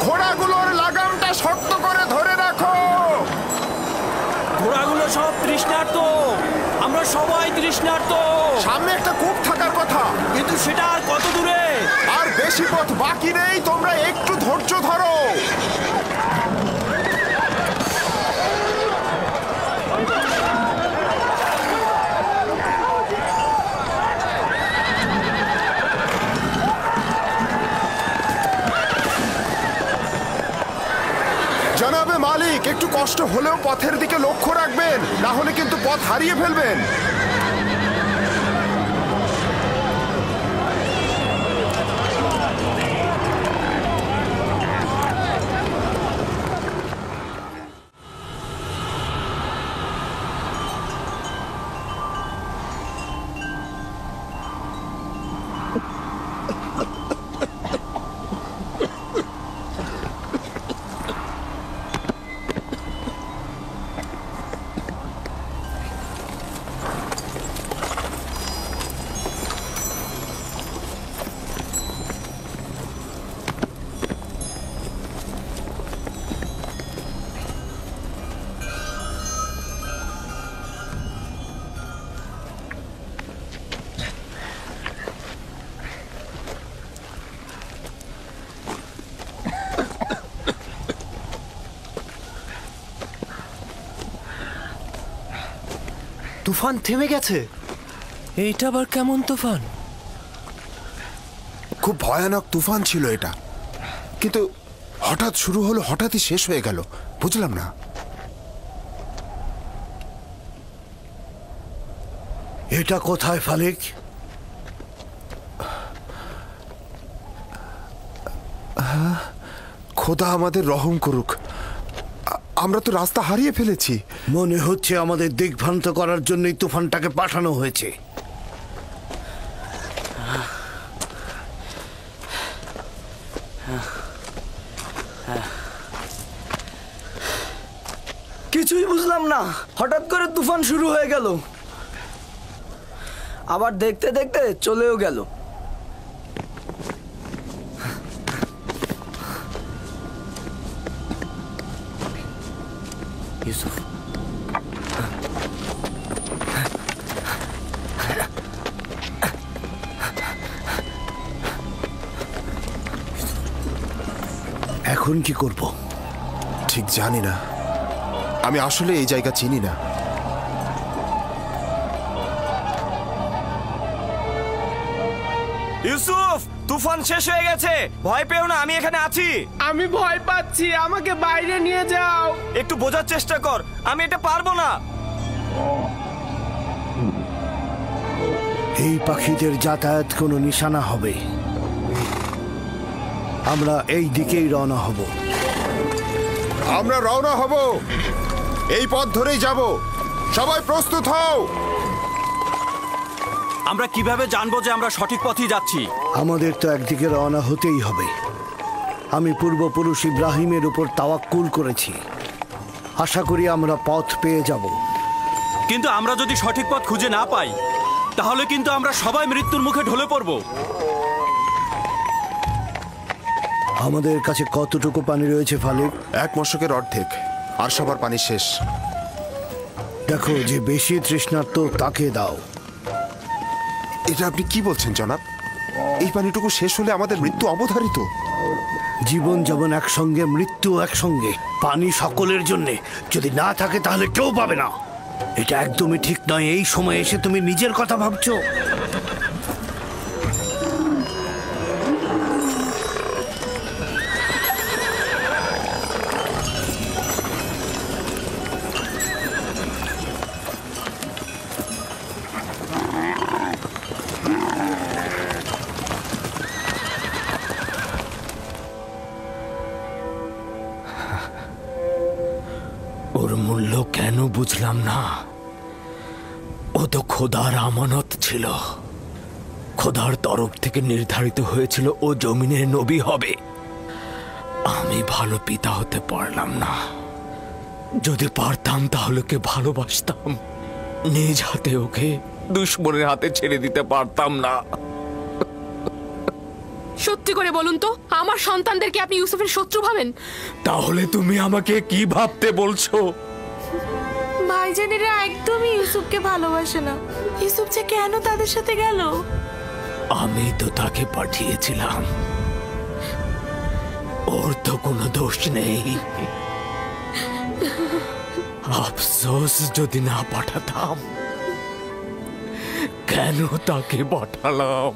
ঘোড়াগুলোর লাগামটা শক্ত করে ধরে রাখো। ঘোড়াগুলো সব তৃষ্ণার্ত, আমরা সবাই তৃষ্ণার্ত। সামনে একটা কূপ থাকার কথা, কিন্তু সেটা আর কত দূরে? আর বেশি পথ বাকি নেই, তোমরা একটু ধৈর্য ধরো। জনাবে মালিক, একটু কষ্ট হলেও পথের দিকে লক্ষ্য রাখবেন, না হলে কিন্তু পথ হারিয়ে ফেলবেন। তুফান থেমে গেছে। এইটা আবার কেমন তুফান? খুব ভয়ানক তুফান ছিল এটা, কিন্তু হঠাৎ শুরু হলো, হঠাৎই শেষ হয়ে গেল, বুঝলাম না। এটা কোথায় ফালিক? খোদা আমাদের রহম করুক, আমরা তো রাস্তা হারিয়ে ফেলেছি। মনে হচ্ছে আমাদের দিগ্ভ্রান্ত করার জন্যই তুফানটাকে পাঠানো হয়েছে। কিছুই বুঝলাম না, হঠাৎ করে তুফান শুরু হয়ে গেল, আবার দেখতে দেখতে চলেও গেল। ইউসুফ, এখন কি করব ঠিক জানি না, আমি আসলে এই জায়গা চিনি না। ইউসুফ, তুফান শেষ হয়ে গেছে, ভয় পেও না, আমি এখানে আছি। আমি ভয় পাচ্ছি, আমাকে বাইরে নিয়ে যাও। একটু বোঝার চেষ্টা কর, আমি এটা পারবো না। এই পাখিদের যাতায়াত কোনো নিশানা হবে, আমরা এই দিকেই রওনা হব। আমরা রওনা হব, এই পথ ধরেই যাব, সবাই প্রস্তুত হও। আমরা কিভাবে জানবো যে আমরা সঠিক পথেই যাচ্ছি? আমাদের তো একদিকে রওনা হতেই হবে। আমি পূর্বপুরুষ ইব্রাহিমের উপর তাওয়াক্কুল করেছি, আশা করি আমরা পথ পেয়ে যাব। কিন্তু আমরা যদি সঠিক পথ খুঁজে না পাই, তাহলে কিন্তু আমরা সবাই মৃত্যুর মুখে ঢলে পড়ব। আমাদের কাছে কতটুকু পানি রয়েছে ফালিক? এক মশকের অর্ধেক, আর সবার পানি শেষ। দেখো, যে বেশি তৃষ্ণার্ত তাকে দাও। এটা আপনি কি বলছেন জনাব? এই পানিটুকু শেষ হলে আমাদের মৃত্যু অবধারিত। জীবন যেমন একসঙ্গে, মৃত্যু একসঙ্গে। পানি সকলের জন্যে, যদি না থাকে তাহলে কেউ পাবে না। এটা একদমই ঠিক নয়। এই সময় এসে তুমি নিজের কথা ভাবছো। ওর মূল্য কেন বুঝলাম না। ও তো খোদার আমানত ছিল, খোদার তরফ থেকে নির্ধারিত হয়েছিল ও জমিনের নবী হবে। আমি ভালো পিতা হতে পারলাম না। যদি পারতাম তাহলে ওকে ভালোবাসতাম, নিজ হাতে ওকে দুশ্মনের হাতে ছেড়ে দিতে পারতাম না। সত্যি করে বলুন তো, আমার সন্তানদেরকে আপনি ইউসুফের শত্রু ভাবেন? তাহলে তুমি আমাকে কি ভাবতে বলছো? ভাইজানেরা একদমই ইউসুফকে ভালোবাসে না। ইউসুফ যে কেন তাদের সাথে গেল? আমি তো তাকে পাঠিয়েছিলাম, ওর তো কোনো দোষ নেই। আফসোস যদি না পাঠাতাম। কেন তাকে পাঠালাম?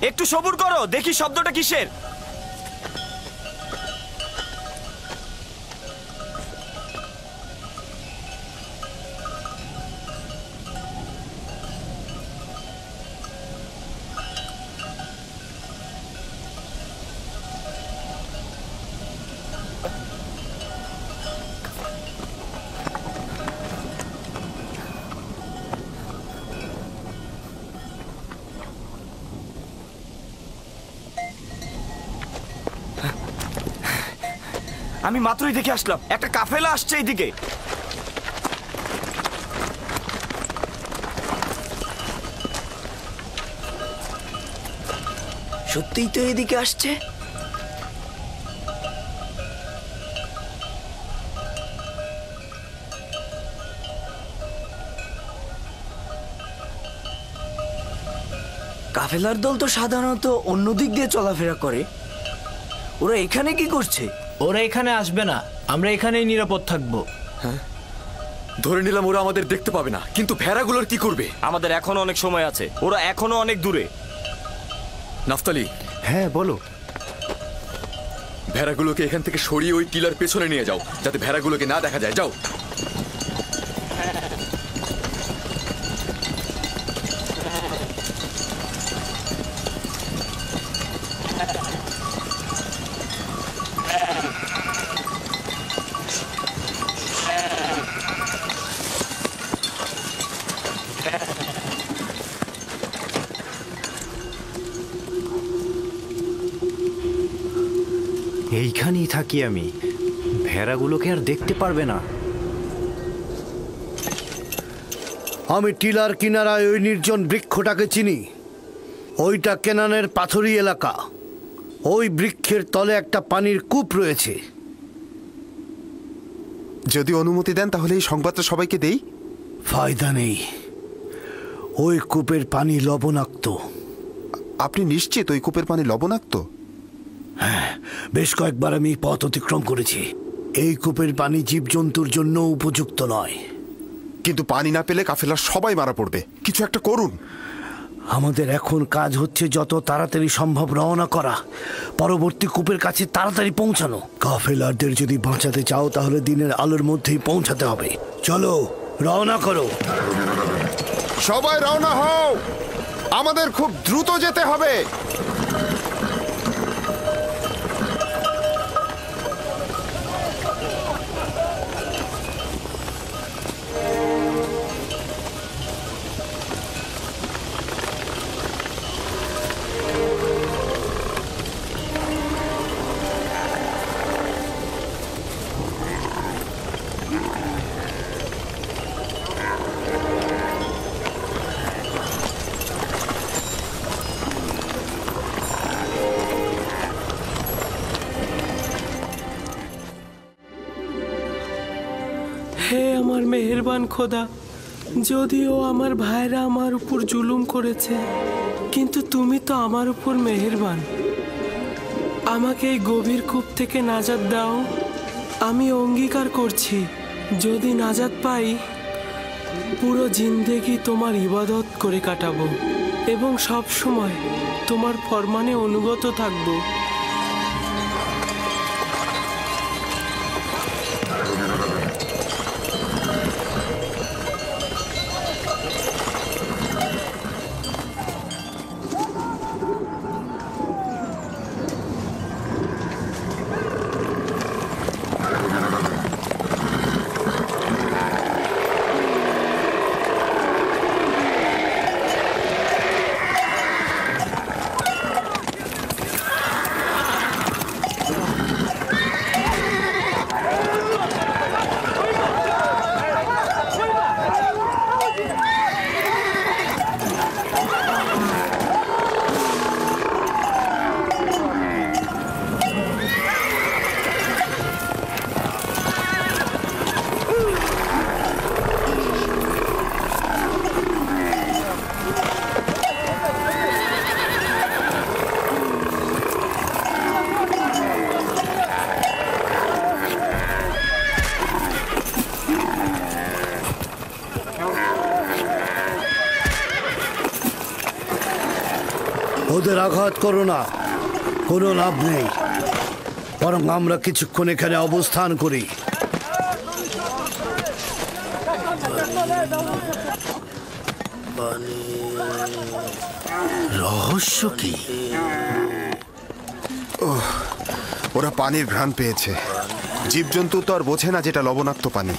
একটু সবুর করো, দেখি শব্দটা কিসের। আমি মাত্রই দেখে আসলাম, একটা কাফেলা আসছে এইদিকে। সত্যিই তো এদিকে আসছে। কাফেলার দল তো সাধারণত অন্য দিক দিয়ে চলাফেরা করে, ওরা এখানে কি করছে? ওরা এখানে আসবে না, আমরা এখানেই নিরাপদ থাকবো। হ্যাঁ, ধরে নিলাম ওরা আমাদের দেখতে পাবে না, কিন্তু ভেড়াগুলোর কি করবে? আমাদের এখনো অনেক সময় আছে, ওরা এখনো অনেক দূরে। নাফতালি। হ্যাঁ বলো। ভেড়াগুলোকে এখান থেকে সরিয়ে ওই টিলার পেছনে নিয়ে যাও, যাতে ভেড়াগুলোকে না দেখা যায়। যাও। এইখানেই থাকি আমি, ভেড়াগুলোকে আর দেখতে পারবে না। আমি টিলার কিনারায় ওই নির্জন বৃক্ষটাকে চিনি। ওইটা কেনানের পাথুরি এলাকা। ওই বৃক্ষের তলে একটা পানির কূপ রয়েছে। যদি অনুমতি দেন তাহলে এই সংবাদটা সবাইকে দেই। ফায়দা নেই, ওই কূপের পানি লবণাক্ত। আপনি নিশ্চিত ওই কূপের পানি লবণাক্ত? হ্যাঁ, বেশ কয়েকবার আমি পথ অতিক্রম করেছি। এই কূপের পানি জীবজন্তুর জন্য উপযুক্ত নয়। কিন্তু পানি না পেলে কাফেলার সবাই মারা পড়বে, কিছু একটা করুন। আমাদের এখন কাজ হচ্ছে যত তাড়াতাড়ি সম্ভব রওনা করা, পরবর্তী কূপের কাছে তাড়াতাড়ি পৌঁছানো। কাফেলারদের যদি বাঁচাতে চাও তাহলে দিনের আলোর মধ্যেই পৌঁছাতে হবে। চলো, রওনা করো। সবাই রওনা হও, আমাদের খুব দ্রুত যেতে হবে। হে আমার মেহেরবান খোদা, যদিও আমার ভাইরা আমার উপর জুলুম করেছে, কিন্তু তুমি তো আমার উপর মেহেরবান। আমাকে এই গভীর কূপ থেকে নাজাত দাও। আমি অঙ্গীকার করছি, যদি নাজাত পাই পুরো জিন্দেগি তোমার ইবাদত করে কাটাবো এবং সব সময় তোমার ফরমানে অনুগত থাকবো। ওদের আঘাত করো না, কোনো লাভ নেই। বরং আমরা কিছুক্ষণ এখানে অবস্থান করি। রহস্য কি? ওরা পানির ঘ্রাণ পেয়েছে। জীবজন্তু তো আর বোঝে না যেটা লবণাক্ত পানি।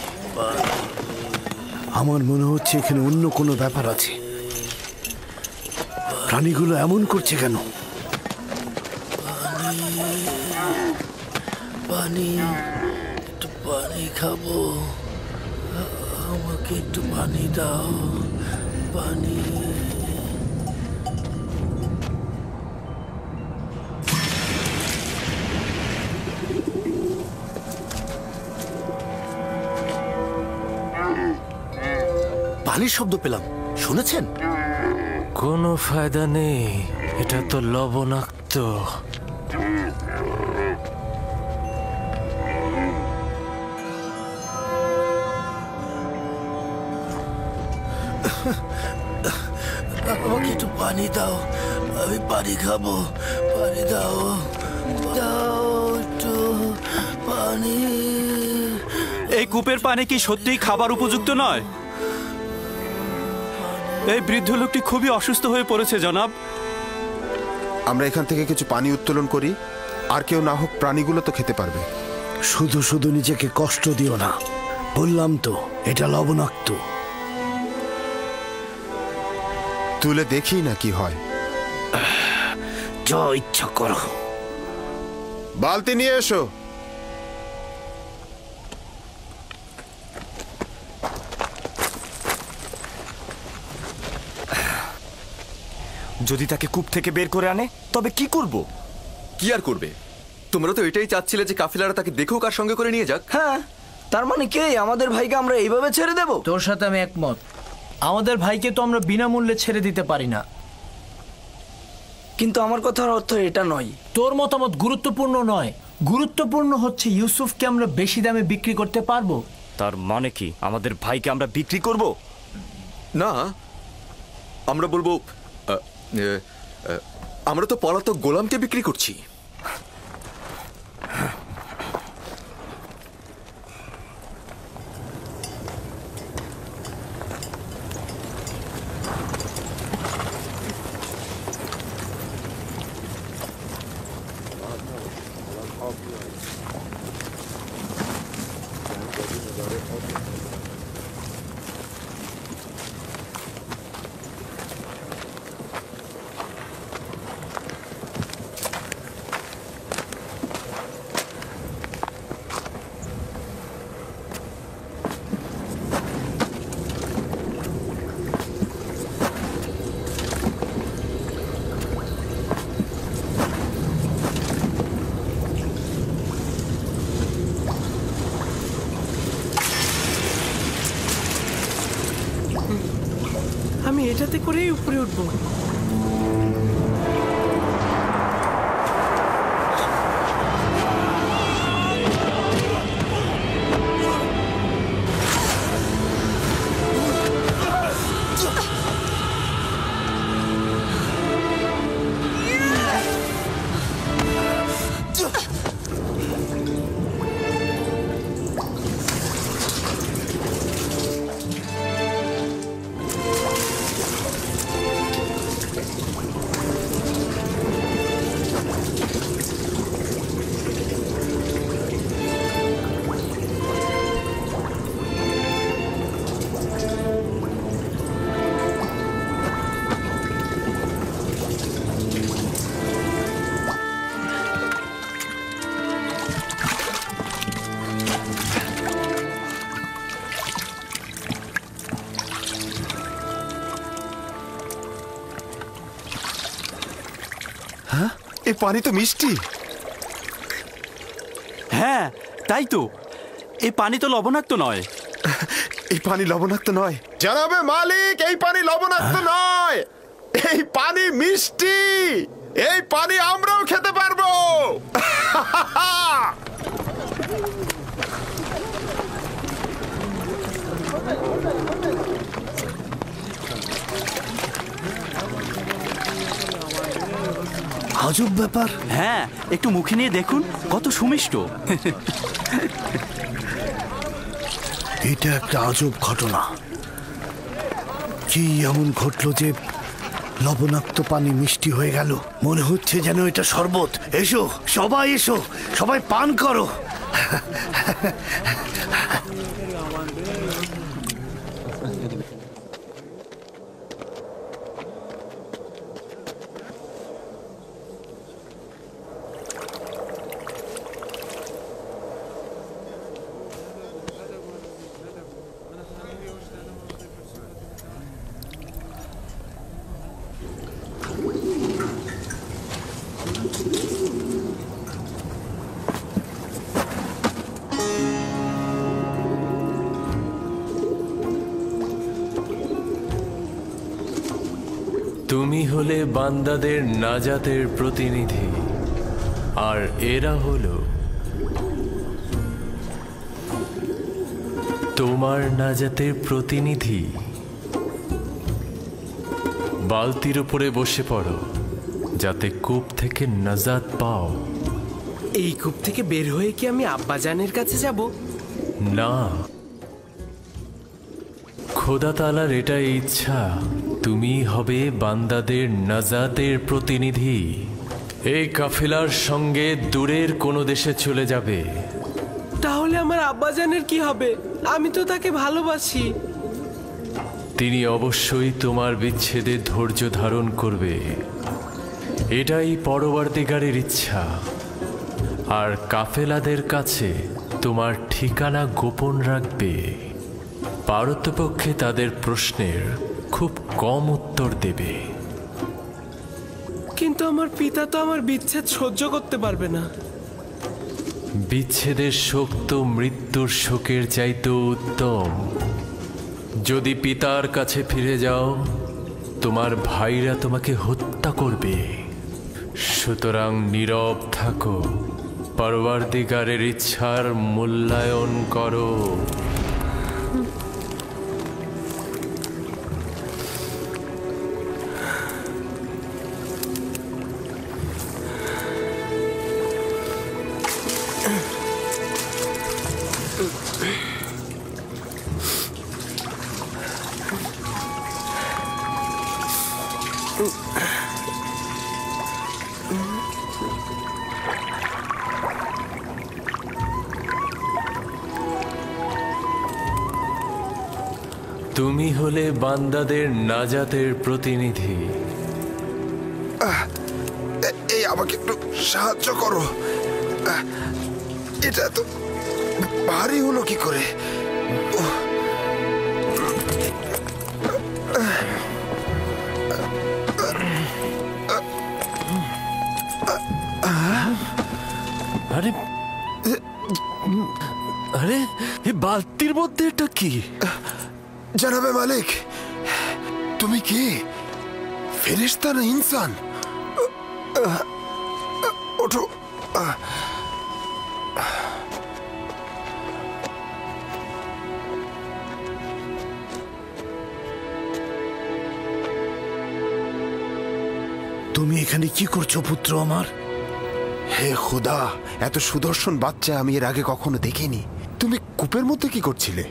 আমার মনে হচ্ছে এখানে অন্য কোনো ব্যাপার আছে। প্রাণীগুলো এমন করছে কেন? পানি, একটু পানি খাবো, আমাকে একটু পানি দাও। পানি। পানির শব্দ পেলাম, শুনেছেন? কোনো ফায়দা নেই, এটা তো লবণাক্ত। আমাকে একটু পানি দাও, আমি পানি খাবো। পানি দাও, দাও একটু পানি। এই কূপের পানি কি সত্যিই খাবার উপযুক্ত নয়? এই বৃদ্ধ লোকটি খুবই অসুস্থ হয়ে পড়েছে জনাব। আমরা এখান থেকে কিছু পানি উত্তোলন করি, আর কেউ না হোক প্রাণীগুলো তো খেতে পারবে। শুধু শুধু নিজেকে কষ্ট দিও না, বললাম তো এটা লবণাক্ত। তুলে দেখি না কি হয়। যা ইচ্ছা করো। বালতি নিয়ে এসো। যদি তাকে কূপ থেকে বের করে আনে তবে কি করব? কি আর করবে? তোমরা তো এটাই চাচ্ছিলে যে কাফিলারা তাকে দেখুক আর সঙ্গে করে নিয়ে যাক। হ্যাঁ, তার মানে কি আমাদের ভাইকে আমরা এইভাবে ছেড়ে দেব? তোর সাথে আমি একমত। আমাদের ভাইকে তো আমরা বিনামূল্যে ছেড়ে দিতে পারি না। কিন্তু আমার কথার অর্থ এটা নয়। তোর মতামত গুরুত্বপূর্ণ নয়, গুরুত্বপূর্ণ হচ্ছে ইউসুফকে আমরা বেশি দামে বিক্রি করতে পারবো। তার মানে কি আমাদের ভাইকে আমরা বিক্রি করব? না, আমরা বলবো আমরা তো পলাতক গোলামকে বিক্রি করছি। আমি এটাতে করেই উপরে উঠবো। হ্যাঁ, এই পানি তো মিষ্টি। হ্যাঁ, তাই তো। এই পানি তো লবণাক্ত নয়। এই পানি লবণাক্ত নয় জানাবে মালিক, এই পানি লবণাক্ত নয়, এই পানি মিষ্টি। এই পানি আমরাও খেতে পারবো। আজব ব্যাপার। হ্যাঁ, একটু মুখে নিয়ে দেখুন, কত সুমিষ্ট। এটা একটা আজব ঘটনা। কি এমন ঘটলো যে লবণাক্ত পানি মিষ্টি হয়ে গেল? মনে হচ্ছে যেন এটা শরবত। এসো সবাই, এসো সবাই পান করো। তুমি হলে বান্দাদের নাজাতের প্রতিনিধি, আর এরা হলো তোমার নাজাতের প্রতিনিধি। বালতির উপরে বসে পড়ো যাতে কূপ থেকে নাজাত পাও। এই কূপ থেকে বের হয়ে কি আমি আব্বাজানের কাছে যাব? না, খোদা তাআলার এটা ইচ্ছা, তুমি হবে বান্দাদের নাজাতের প্রতিনিধি। এই কাফেলার সঙ্গে দূরের কোনো দেশে চলে যাবে। তাহলে আমার আব্বাজানের কি হবে? আমি তো তাকে ভালোবাসি। তিনি অবশ্যই তোমার বিচ্ছেদে ধৈর্য ধারণ করবে, এটাই পরবর্তীকারের ইচ্ছা। আর কাফেলাদের কাছে তোমার ঠিকানা গোপন রাখবে। পারতপক্ষে তাদের প্রশ্নের খুব কম উত্তর দেবে। কিন্তু আমার পিতা তো আমার বিচ্ছেদ সহ্য করতে পারবে না। বিচ্ছেদের শোক তো মৃত্যুর শোকের চাইতেও উত্তম। যদি পিতার কাছে ফিরে যাও, তোমার ভাইরা তোমাকে হত্যা করবে। সুতরাং নীরব থাকো, পরবর্তীকারের ইচ্ছার মূল্যায়ন করো। তুমি হলে বান্দাদের নাজাতের প্রতিনিধি। এই আমাকে একটু সাহায্য করো। এটা তো ভারী হলো কি করে? আরে আরে এই বালতির মধ্যে এটা কি? জানাবে মালিক, তুমি কি ফেরেশতা না ইনসান? ওঠো। তুমি এখানে কি করছো পুত্র আমার? হে খোদা, এত সুদর্শন বাচ্চা আমি এর আগে কখনো দেখিনি। তুমি কূপের মধ্যে কি করছিলে?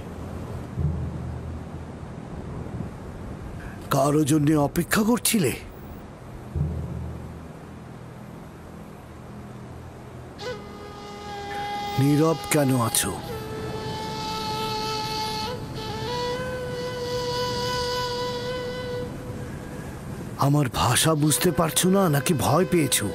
কারো জন্য অপেক্ষা করছিলে? নীরব কেন আছো? আমার ভাষা বুঝতে পারছো না নাকি ভয় পেয়েছো?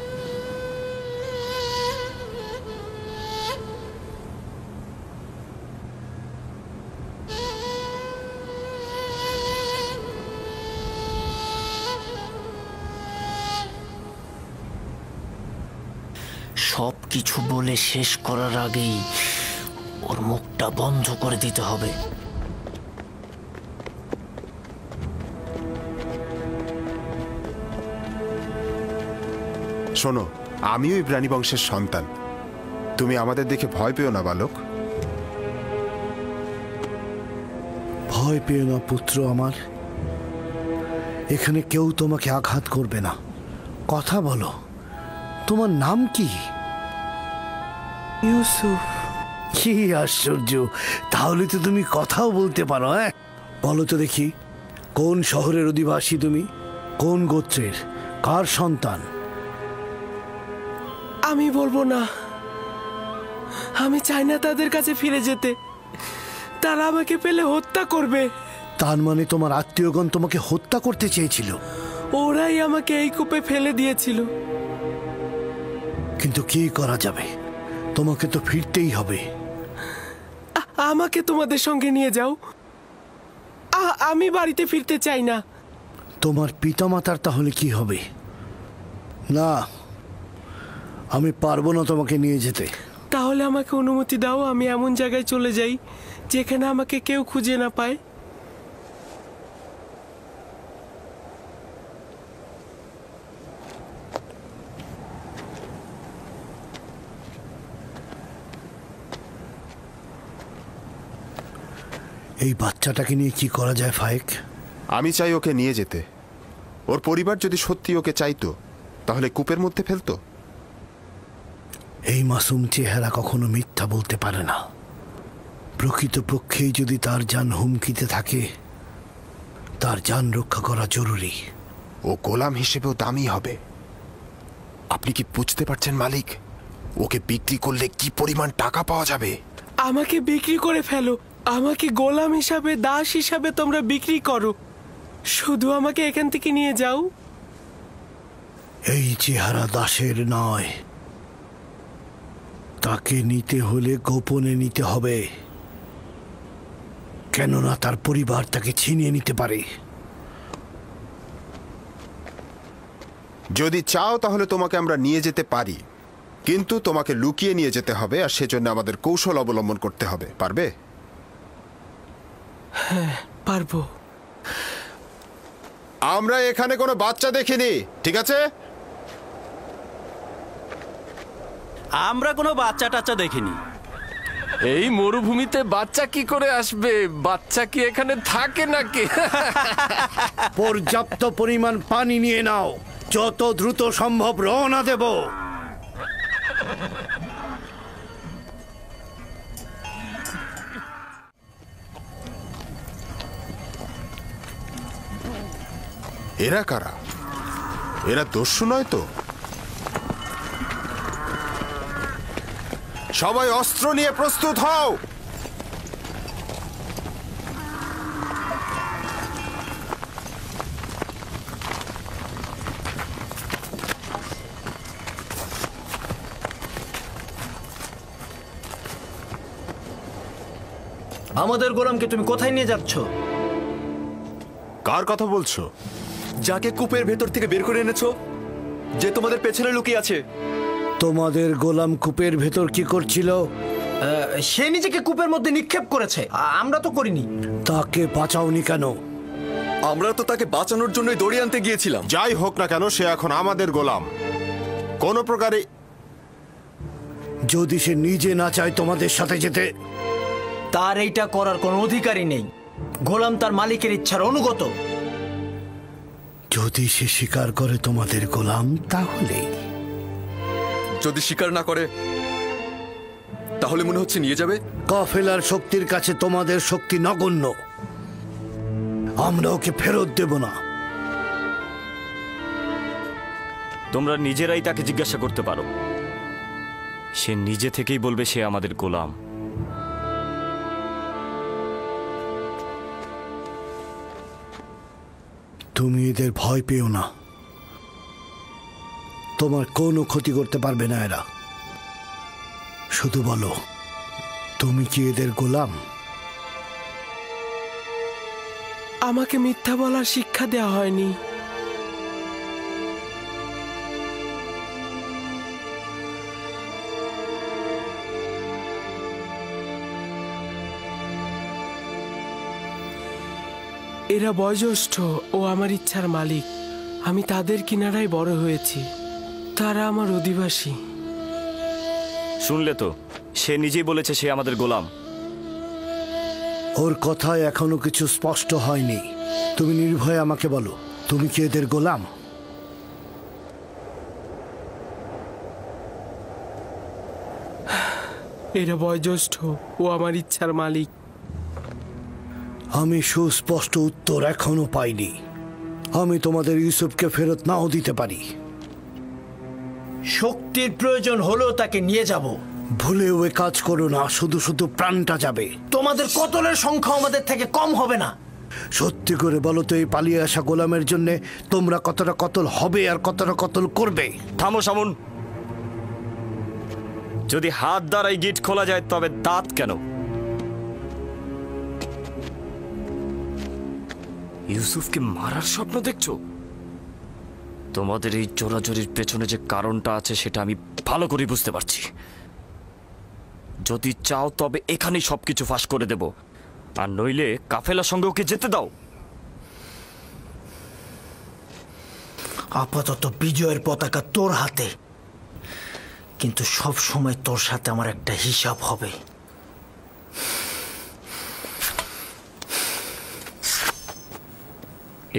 সব কিছু বলে শেষ করার আগেই ওর মুখটা বন্ধ করে দিতে হবে। শোনো, আমিও ইব্রানী বংশের সন্তান। তুমি আমাদের দেখে ভয় পেও না বালক। ভয় পেও না পুত্র আমার। এখানে কেউ তোমাকে আঘাত করবে না। কথা বলো, তোমার নাম কি? ইউসুফ। কি আশ্চর্য, তাহলে তো তুমি কথাও বলতে পারো। হ্যাঁ, বলো তো দেখি, কোন শহরের অধিবাসী তুমি? কোন গোত্রের? কার সন্তান? আমি বলবো না। আমি চাই না তাদের কাছে ফিরে যেতে। তারা আমাকে পেলে হত্যা করবে। তার মানে তোমার আত্মীয়গণ তোমাকে হত্যা করতে চেয়েছিল? ওরাই আমাকে এই কূপে ফেলে দিয়েছিল। কিন্তু কি করা যাবে, তোমাকে তো ফিরতেই হবে। আমাকে তোমাদের সঙ্গে নিয়ে যাও। আমি বাড়িতে ফিরতে চাই না। তোমার পিতামাতার তাহলে কি হবে? না, আমি পারবো না তোমাকে নিয়ে যেতে। তাহলে আমাকে অনুমতি দাও, আমি এমন জায়গায় চলে যাই যেখানে আমাকে কেউ খুঁজে না পায়। এই বাচ্চাটাকে নিয়ে কি করা যায় ফায়েক? আমি চাই ওকে নিয়ে যেতে। ওর পরিবার যদি সত্যি ওকে চাইতো তাহলে কূপের মধ্যে ফেলতো। এই মাসুম চেহারা কখনো মিথ্যা বলতে পারে না। প্রকৃতপক্ষেই যদি তার জান হুমকিতে থাকে, তার জান রক্ষা করা জরুরি। ও গোলাম হিসেবেও দামি হবে। আপনি কি বুঝতে পারছেন মালিক? ওকে বিক্রি করলে কি পরিমাণ টাকা পাওয়া যাবে? আমাকে বিক্রি করে ফেলো, আমাকে গোলাম হিসাবে, দাস হিসাবে তোমরা বিক্রি করো, শুধু আমাকে এখান থেকে নিয়ে যাও। এই চেহারা দাসের নয়, তাকে নিতে হলে গোপনে নিতে হবে, কেননা তার পরিবার তাকে ছিনিয়ে নিতে পারে। যদি চাও তাহলে তোমাকে আমরা নিয়ে যেতে পারি, কিন্তু তোমাকে লুকিয়ে নিয়ে যেতে হবে, আর সেজন্য আমাদের কৌশল অবলম্বন করতে হবে। পারবে? হ্যাঁ পারবো। আমরা এখানে কোনো বাচ্চা দেখিনি, ঠিক আছে? আমরা কোনো বাচ্চা টাচ্চা দেখিনি। এই মরুভূমিতে বাচ্চা কি করে আসবে? বাচ্চা কি এখানে থাকে নাকি? পর্যাপ্ত পরিমাণ পানি নিয়ে নাও, যত দ্রুত সম্ভব রওনা দেব। এরা কারা? এরা দস্যু নয় তো? সবাই অস্ত্র নিয়ে প্রস্তুত হও। আমাদের গোলামকে তুমি কোথায় নিয়ে যাচ্ছ? কার কথা বলছো? যাকে কূপের ভেতর থেকে বের করে এনেছো, যে তোমাদের পেছনে লুকিয়ে আছে। তোমাদের গোলাম কূপের ভেতর কি করছিল? সে নিজেকে কূপের মধ্যে নিক্ষেপ করেছে, আমরা তো করিনি। তাকে বাঁচাওনি কেন? আমরা তো তাকে বাঁচানোর জন্যই দড়িয়ে আনতে গিয়েছিলাম। যাই হোক না কেন, সে এখন আমাদের গোলাম। কোনো প্রকারে যদি সে নিজে না চায় তোমাদের সাথে যেতে, তার এইটা করার কোনো অধিকারই নেই। গোলাম তার মালিকের ইচ্ছার অনুগত। যদি সে স্বীকার করে তোমাদের গোলাম, তাহলে যদি স্বীকার না করে তাহলে মনে হচ্ছে নিয়ে যাবে। কাফেলার শক্তির কাছে তোমাদের শক্তি নগণ্য। আমরা ওকে ফেরত দেব না। তোমরা নিজেরাই তাকে জিজ্ঞাসা করতে পারো, সে নিজে থেকেই বলবে সে আমাদের গোলাম। তুমি এদের ভয় পেও না, তোমার কোনো ক্ষতি করতে পারবে না এরা। শুধু বলো, তুমি কি এদের গোলাম? আমাকে মিথ্যা বলার শিক্ষা দেওয়া হয়নি। এরা বয়োজ্যেষ্ঠ ও আমার ইচ্ছার মালিক। আমি তাদের কিনারায় বড় হয়েছি, তারা আমার অধিবাসী। শুনলে তো, সে নিজেই বলেছে সে আমাদের গোলাম। ওর কথায় এখনো কিছু স্পষ্ট হয়নি। তুমি নির্ভয়ে আমাকে বলো, তুমি কি এদের গোলাম? এরা বয়োজ্যেষ্ঠ ও আমার ইচ্ছার মালিক। আমি সুস্পষ্ট উত্তর এখনো পাইনি। আমি তোমাদের ইউসুফকে ফেরত নাও দিতে পারি। শক্তির প্রয়োজন হলেও তাকে নিয়ে যাব। ভুলেও এ কাজ করো না, শুধু শুধু প্রাণটা যাবে। তোমাদের কতলের সংখ্যা আমাদের থেকে কম হবে না। সত্যি করে বলো তো, এই পালিয়ে আসা গোলামের জন্য তোমরা কতটা কতল হবে আর কতটা কতল করবে? থামো সামুন। যদি হাত দ্বারাই গিট খোলা যায় তবে দাঁত কেন? ইউসুফকে মারার স্বপ্ন দেখছো? তোমাদের এই চোরাচুরির পেছনে যে কারণটা আছে সেটা আমি ভালো করে বুঝতে পারছি। যদি চাও তবে এখানেই সবকিছু ফাঁস করে দেব, আর নইলে কাফেলার সঙ্গে ওকে যেতে দাও। আপাতত বিজয়ের পতাকা তোর হাতে, কিন্তু সব সময় তোর সাথে আমার একটা হিসাব হবে।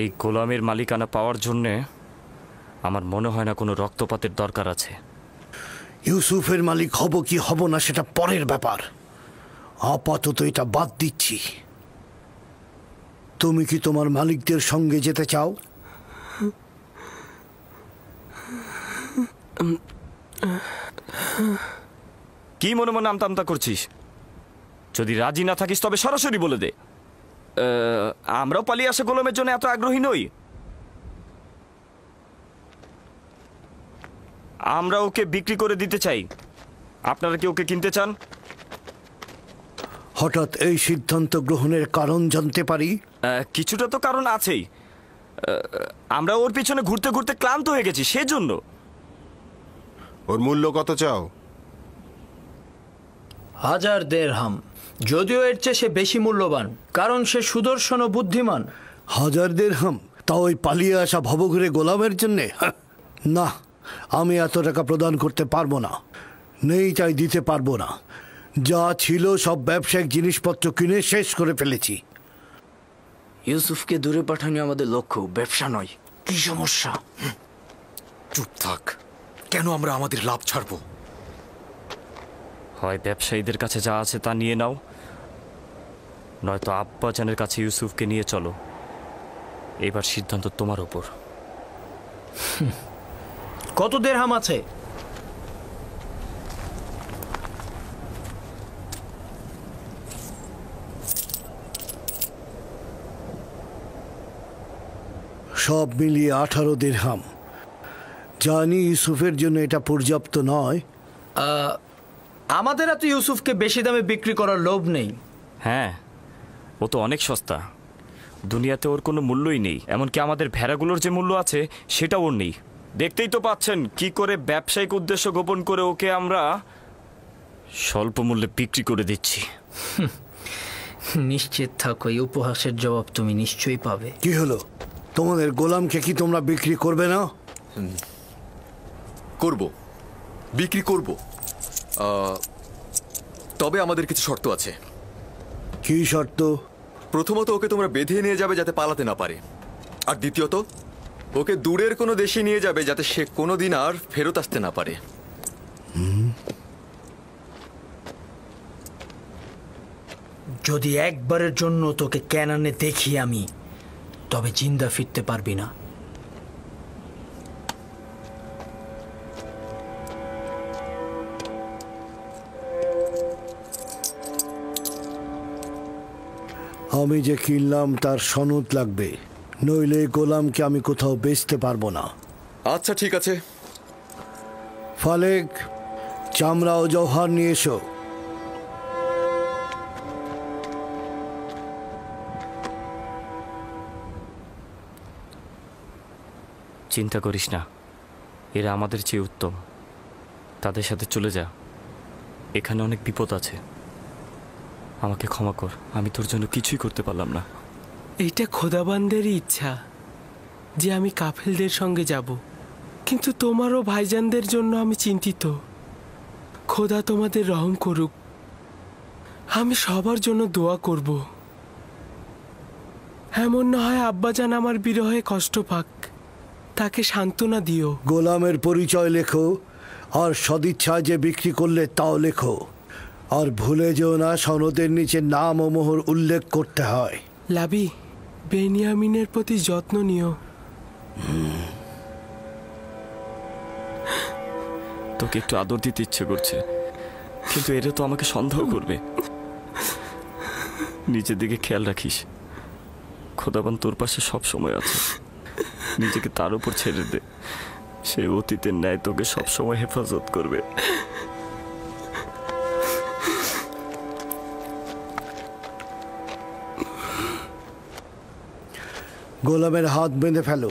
এই গোলামের মালিকানা পাওয়ার জন্যে আমার মনে হয় না কোনো রক্তপাতের দরকার আছে। ইউসুফের মালিক হব কি হব না সেটা পরের ব্যাপার, আপাতত এটা বাদ দিচ্ছি। তুমি কি তোমার মালিকদের সঙ্গে যেতে চাও? কি মনে মনে আমতা আমতা করছিস? যদি রাজি না থাকিস তবে সরাসরি বলে দে। আমরাও পালিয়ে আসা গোলামের জন্য এত আগ্রহী নই। আমরা ওকে বিক্রি করে দিতে চাই। আপনারা কি ওকে কিনতে চান? হঠাৎ এই সিদ্ধান্ত গ্রহণের কারণ জানতে পারি? কিছুটা তো কারণ আছেই। আমরা ওর পিছনে ঘুরতে ঘুরতে ক্লান্ত হয়ে গেছি, সেজন্য। ওর মূল্য কত চাও? 1000 দিরহাম। যদিও এর চেয়ে সে বেশি মূল্যবান, কারণ সে সুদর্শন ও বুদ্ধিমান। 1000 দিরহাম? তাও ওই পালিয়ে আসা ভবঘুরে গোলামের জন্যে? না, আমি এত টাকা প্রদান করতে পারবো না। নেই চাই দিতে পারবো না। যা ছিল সব ব্যবসায়িক জিনিসপত্র কিনে শেষ করে ফেলেছি। ইউসুফকে দূরে পাঠানো আমাদের লক্ষ্য, ব্যবসা নয়। কি সমস্যা? চুপ থাক। কেন আমরা আমাদের লাভ ছাড়বো? হয় ব্যবসায়ীদের কাছে যা আছে তা নিয়ে নাও, নয়তো আব্বাজানের কাছে ইউসুফকে নিয়ে চলো। এবার সিদ্ধান্ত তোমার ওপর। কত দিরহাম আছে? সব মিলিয়ে 18 দিরহাম। জানি ইউসুফের জন্য এটা পর্যাপ্ত নয়। আমাদের এত ইউসুফকে বেশি দামে বিক্রি করার লোভ নেই। হ্যাঁ, ও তো অনেক সস্তা। দুনিয়াতে ওর কোনো মূল্যই নেই। এমনকি আমাদের ভেড়াগুলোর যে মূল্য আছে সেটা ওর নেই। দেখতেই তো পাচ্ছেন কি করে ব্যবসায়িক উদ্দেশ্য গোপন করে ওকে আমরা স্বল্প মূল্যে বিক্রি করে দিচ্ছি। নিশ্চিত থাকো, এই উপহাসের জবাব তুমি নিশ্চয়ই পাবে। কি হলো? তোমাদের গোলামকে কি তোমরা বিক্রি করবে না? করব, বিক্রি করব। তবে আমাদের কিছু শর্ত আছে। কি শর্ত? প্রথমত, ওকে তোমরা বেঁধে নিয়ে যাবে যাতে পালাতে না পারে। আর দ্বিতীয়ত, ওকে দূরের কোনো দেশে নিয়ে যাবে যাতে সে কোনোদিন আর ফেরত আসতে না পারে। যদি একবারের জন্য তোকে ক্যানানে দেখি আমি, তবে জিন্দা ফিরতে পারবি না। আমি যে কিনলাম তার সনদ লাগবে, নইলে গোলামকে আমি কোথাও বেচতে পারবো না। আচ্ছা, ঠিক আছে। ফালেক, চামড়া ও জওহার নিয়ে এসো। চিন্তা করিস না, এরা আমাদের চেয়ে উত্তম। তাদের সাথে চলে যা। এখানে অনেক বিপদ আছে। আমাকে ক্ষমা কর, আমি তোর জন্য কিছুই করতে পারলাম না। এইটা খোদাবান্দেরই ইচ্ছা যে আমি কাফেলদের সঙ্গে যাব, কিন্তু তোমারও ভাইজানদের জন্য আমি চিন্তিত। খোদা তোমাদের রহম করুক। আমি সবার জন্য দোয়া করব। এমন না হয় আব্বাজান আমার বিরহে কষ্ট পাক, তাকে সান্ত্বনা দিও। গোলামের পরিচয় লেখো, আর সদিচ্ছায় যে বিক্রি করলে তাও লেখো। আর ভুলে যেও না সনদের নিচে নাম ও মোহর উল্লেখ করতে হয়। লাবি, বেনিয়ামিনের প্রতি যত্ন নিও। তোকে একটু আদর দিতে ইচ্ছে করছে, কিন্তু এরা তো আমাকে সন্দেহ করবে। নিজের দিকে খেয়াল রাখিস। খোদাবান তোর পাশে সব সময় আছে। নিজেকে তার উপর ছেড়ে দে। সে অতীতের ন্যায় তোকে সবসময় হেফাজত করবে। গোলামের হাত বেঁধে ফেলো।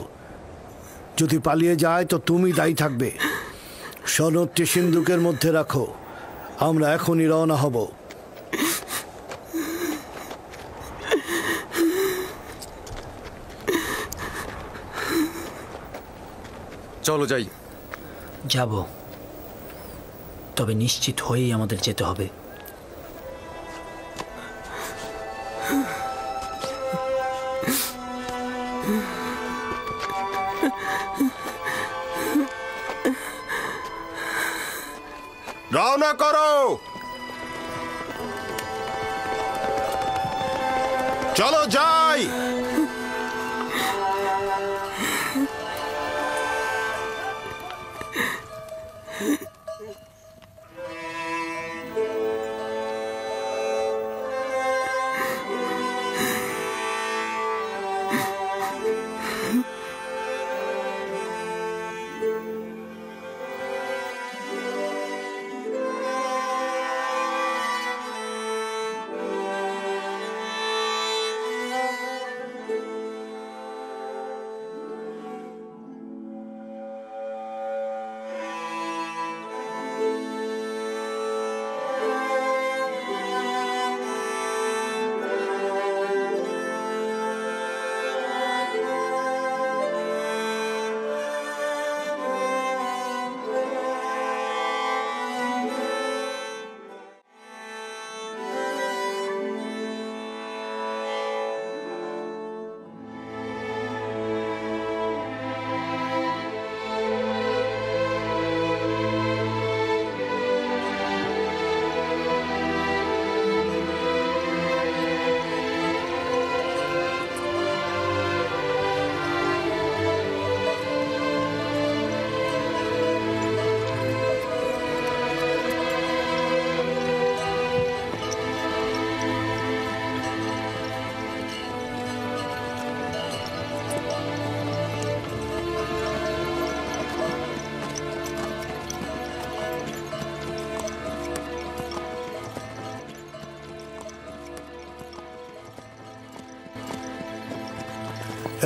যদি পালিয়ে যায় তো তুমি দায়ী থাকবে। সনদটি সিন্ধুকের মধ্যে রাখো। আমরা এখনই রওনা হব। চলো যাই। যাব, তবে নিশ্চিত হয়েই আমাদের যেতে হবে। রওনা করো। চলো যাই।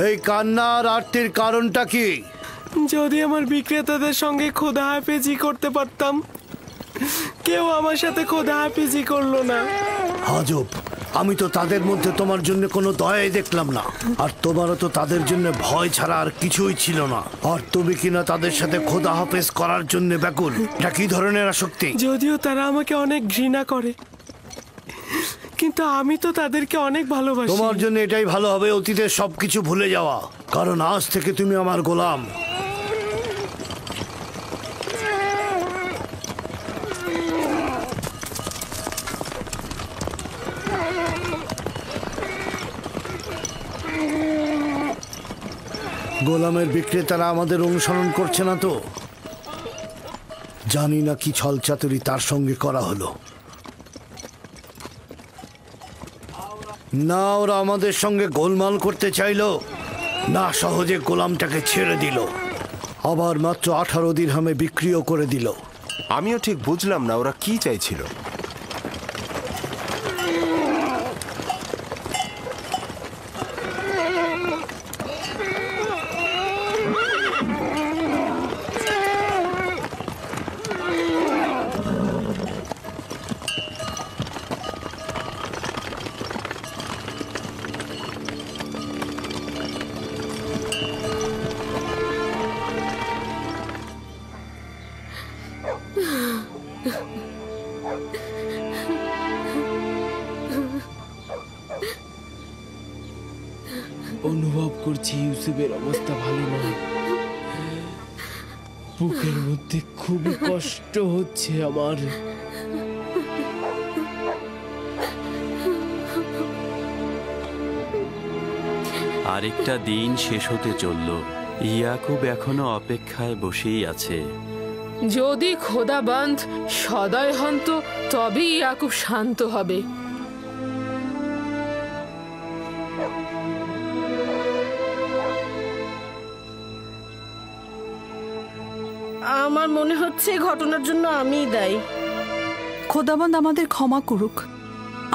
এই কান্না আর আরতির কারণটা কি? যদি আমার বিক্রেতাদের সঙ্গে খোদা হাফেজি করতে পারতাম, কেউ আমার সাথে খোদা হাফেজি করলো না। আজব, আমি তো তাদের মধ্যে তোমার জন্য কোনো দয়াই দেখলাম না, আর তোমারও তো তাদের জন্য ভয় ছাড়া আর কিছুই ছিল না। আর তুমি কিনা তাদের সাথে খোদা হাফেজ করার জন্য ব্যাকুল। এটা কি ধরনের আসক্তি? যদিও তারা আমাকে অনেক ঘৃণা করে, কিন্তু আমি তো তাদেরকে অনেক ভালোবাসি। তোমার জন্য এটাই ভালো হবে অতীতের সবকিছু ভুলে যাওয়া, কারণ আজ থেকে তুমি আমার গোলাম। গোলামের বিক্রেতারা আমাদের অনুসরণ করছে না তো? জানি না কি ছলচাতুরি তার সঙ্গে করা হলো। না ওরা আমাদের সঙ্গে গোলমাল করতে চাইলো, না সহজে গোলামটাকে ছেড়ে দিল, আবার মাত্র 18 দিরহামে বিক্রিও করে দিল। আমিও ঠিক বুঝলাম না ওরা কি চাইছিল। অনুভব করছি ইউসুফের অবস্থা ভালো নয়। বুকের মধ্যে খুবই কষ্ট হচ্ছে আমার। আরেকটা দিন শেষ হতে চলল। ইয়াকুব এখনো অপেক্ষায় বসেই আছে। যদি খোদাবন্ধ সদয় হন তো তবেই ইয়াকুব শান্ত হবে। আমার মনে হচ্ছে ঘটনার জন্য আমিই দায়ী। খোদাবন্দ আমাদের ক্ষমা করুক।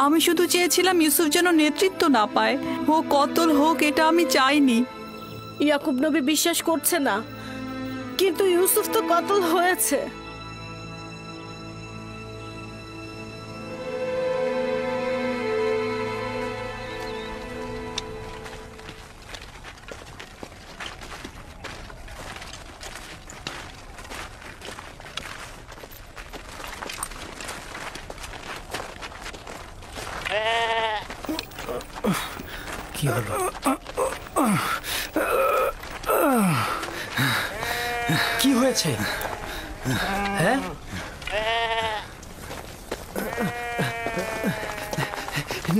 আমি শুধু চেয়েছিলাম ইউসুফ যেন নেতৃত্ব না পায়, ও কতল হোক এটা আমি চাইনি। ইয়াকুব নবী বিশ্বাস করছে না, কিন্তু ইউসুফ তো কতল হয়েছে। কি হলো? কি হয়েছে? হ্যাঁ,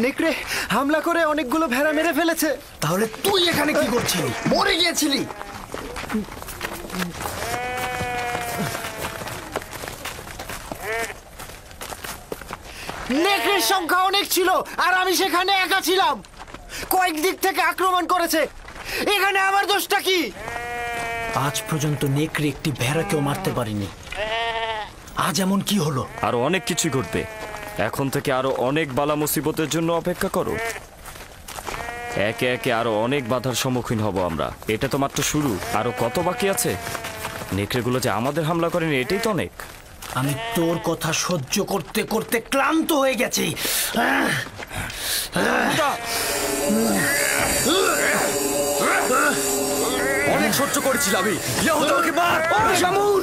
নেকড়ে হামলা করে অনেকগুলো ভেড়া মেরে ফেলেছে। তাহলে তুই এখানে কি করছিলি? মরে গিয়েছিলি। নেকড়ের সংখ্যা অনেক ছিল আর আমি সেখানে একা ছিলাম। কয়েক দিক থেকে আক্রমণ করেছে। এখানে আমার দোষটা কি? আজ পর্যন্ত নেকড়ে একটি ভেড়াকেও মারতে পারিনি। আজ এমন কি হলো? আরো অনেক কিছু ঘটবে। এখন থেকে আরো অনেক বালা মুসিবতের জন্য অপেক্ষা করো। একে একে আরো অনেক বাধার সম্মুখীন হব আমরা। এটা তো মাত্র শুরু, আরো কত বাকি আছে। নেকড়েগুলো যে আমাদের হামলা করেনি এটাই তো অনেক। আমি তোর কথা সহ্য করতে করতে ক্লান্ত হয়ে গেছি। অনেক সহ্য করেছিল আমি। ইয়াহুদাকে মার। শামুন!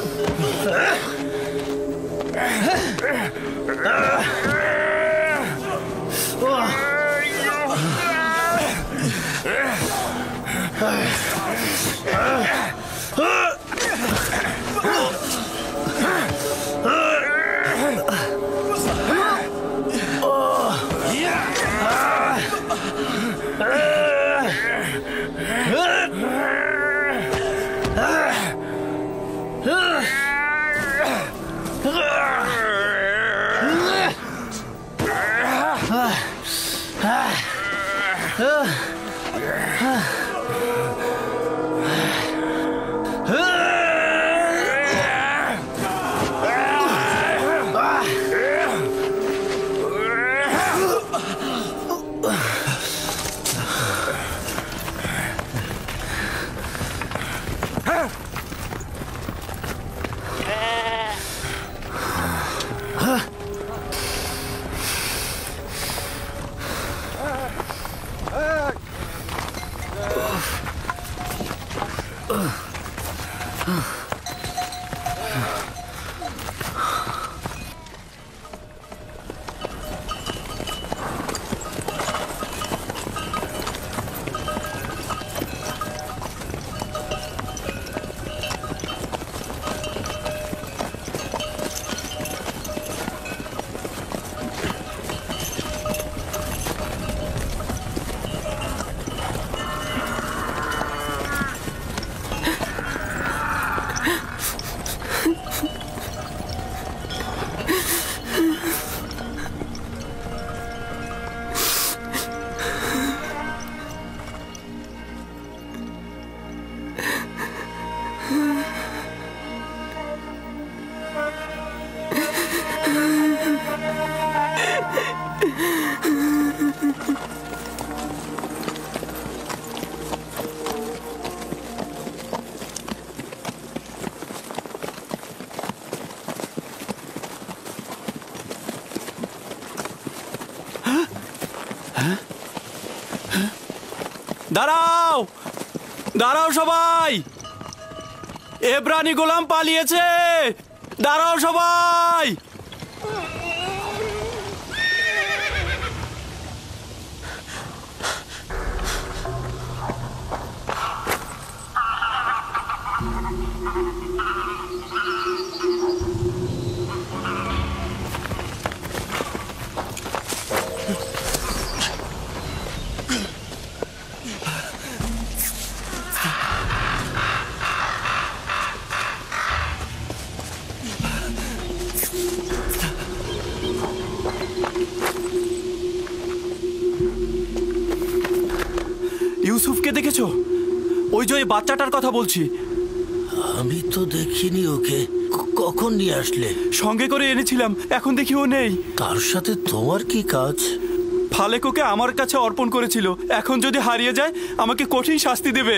দাঁড়াও, দাঁড়াও সবাই। এব্রানি গোলাম পালিয়েছে। দাঁড়াও সবাই। ইউসুফকে দেখেছো? ওই যে ওই বাচ্চাটার কথা বলছি। আমি তো দেখিনি ওকে। কখন নিয়ে আসলে? সঙ্গে করে এনেছিলাম, এখন দেখি ও নেই। তার সাথে তোমার কি কাজ? ফালেক ওকে আমার কাছে অর্পণ করেছিল। এখন যদি হারিয়ে যায় আমাকে কঠিন শাস্তি দেবে।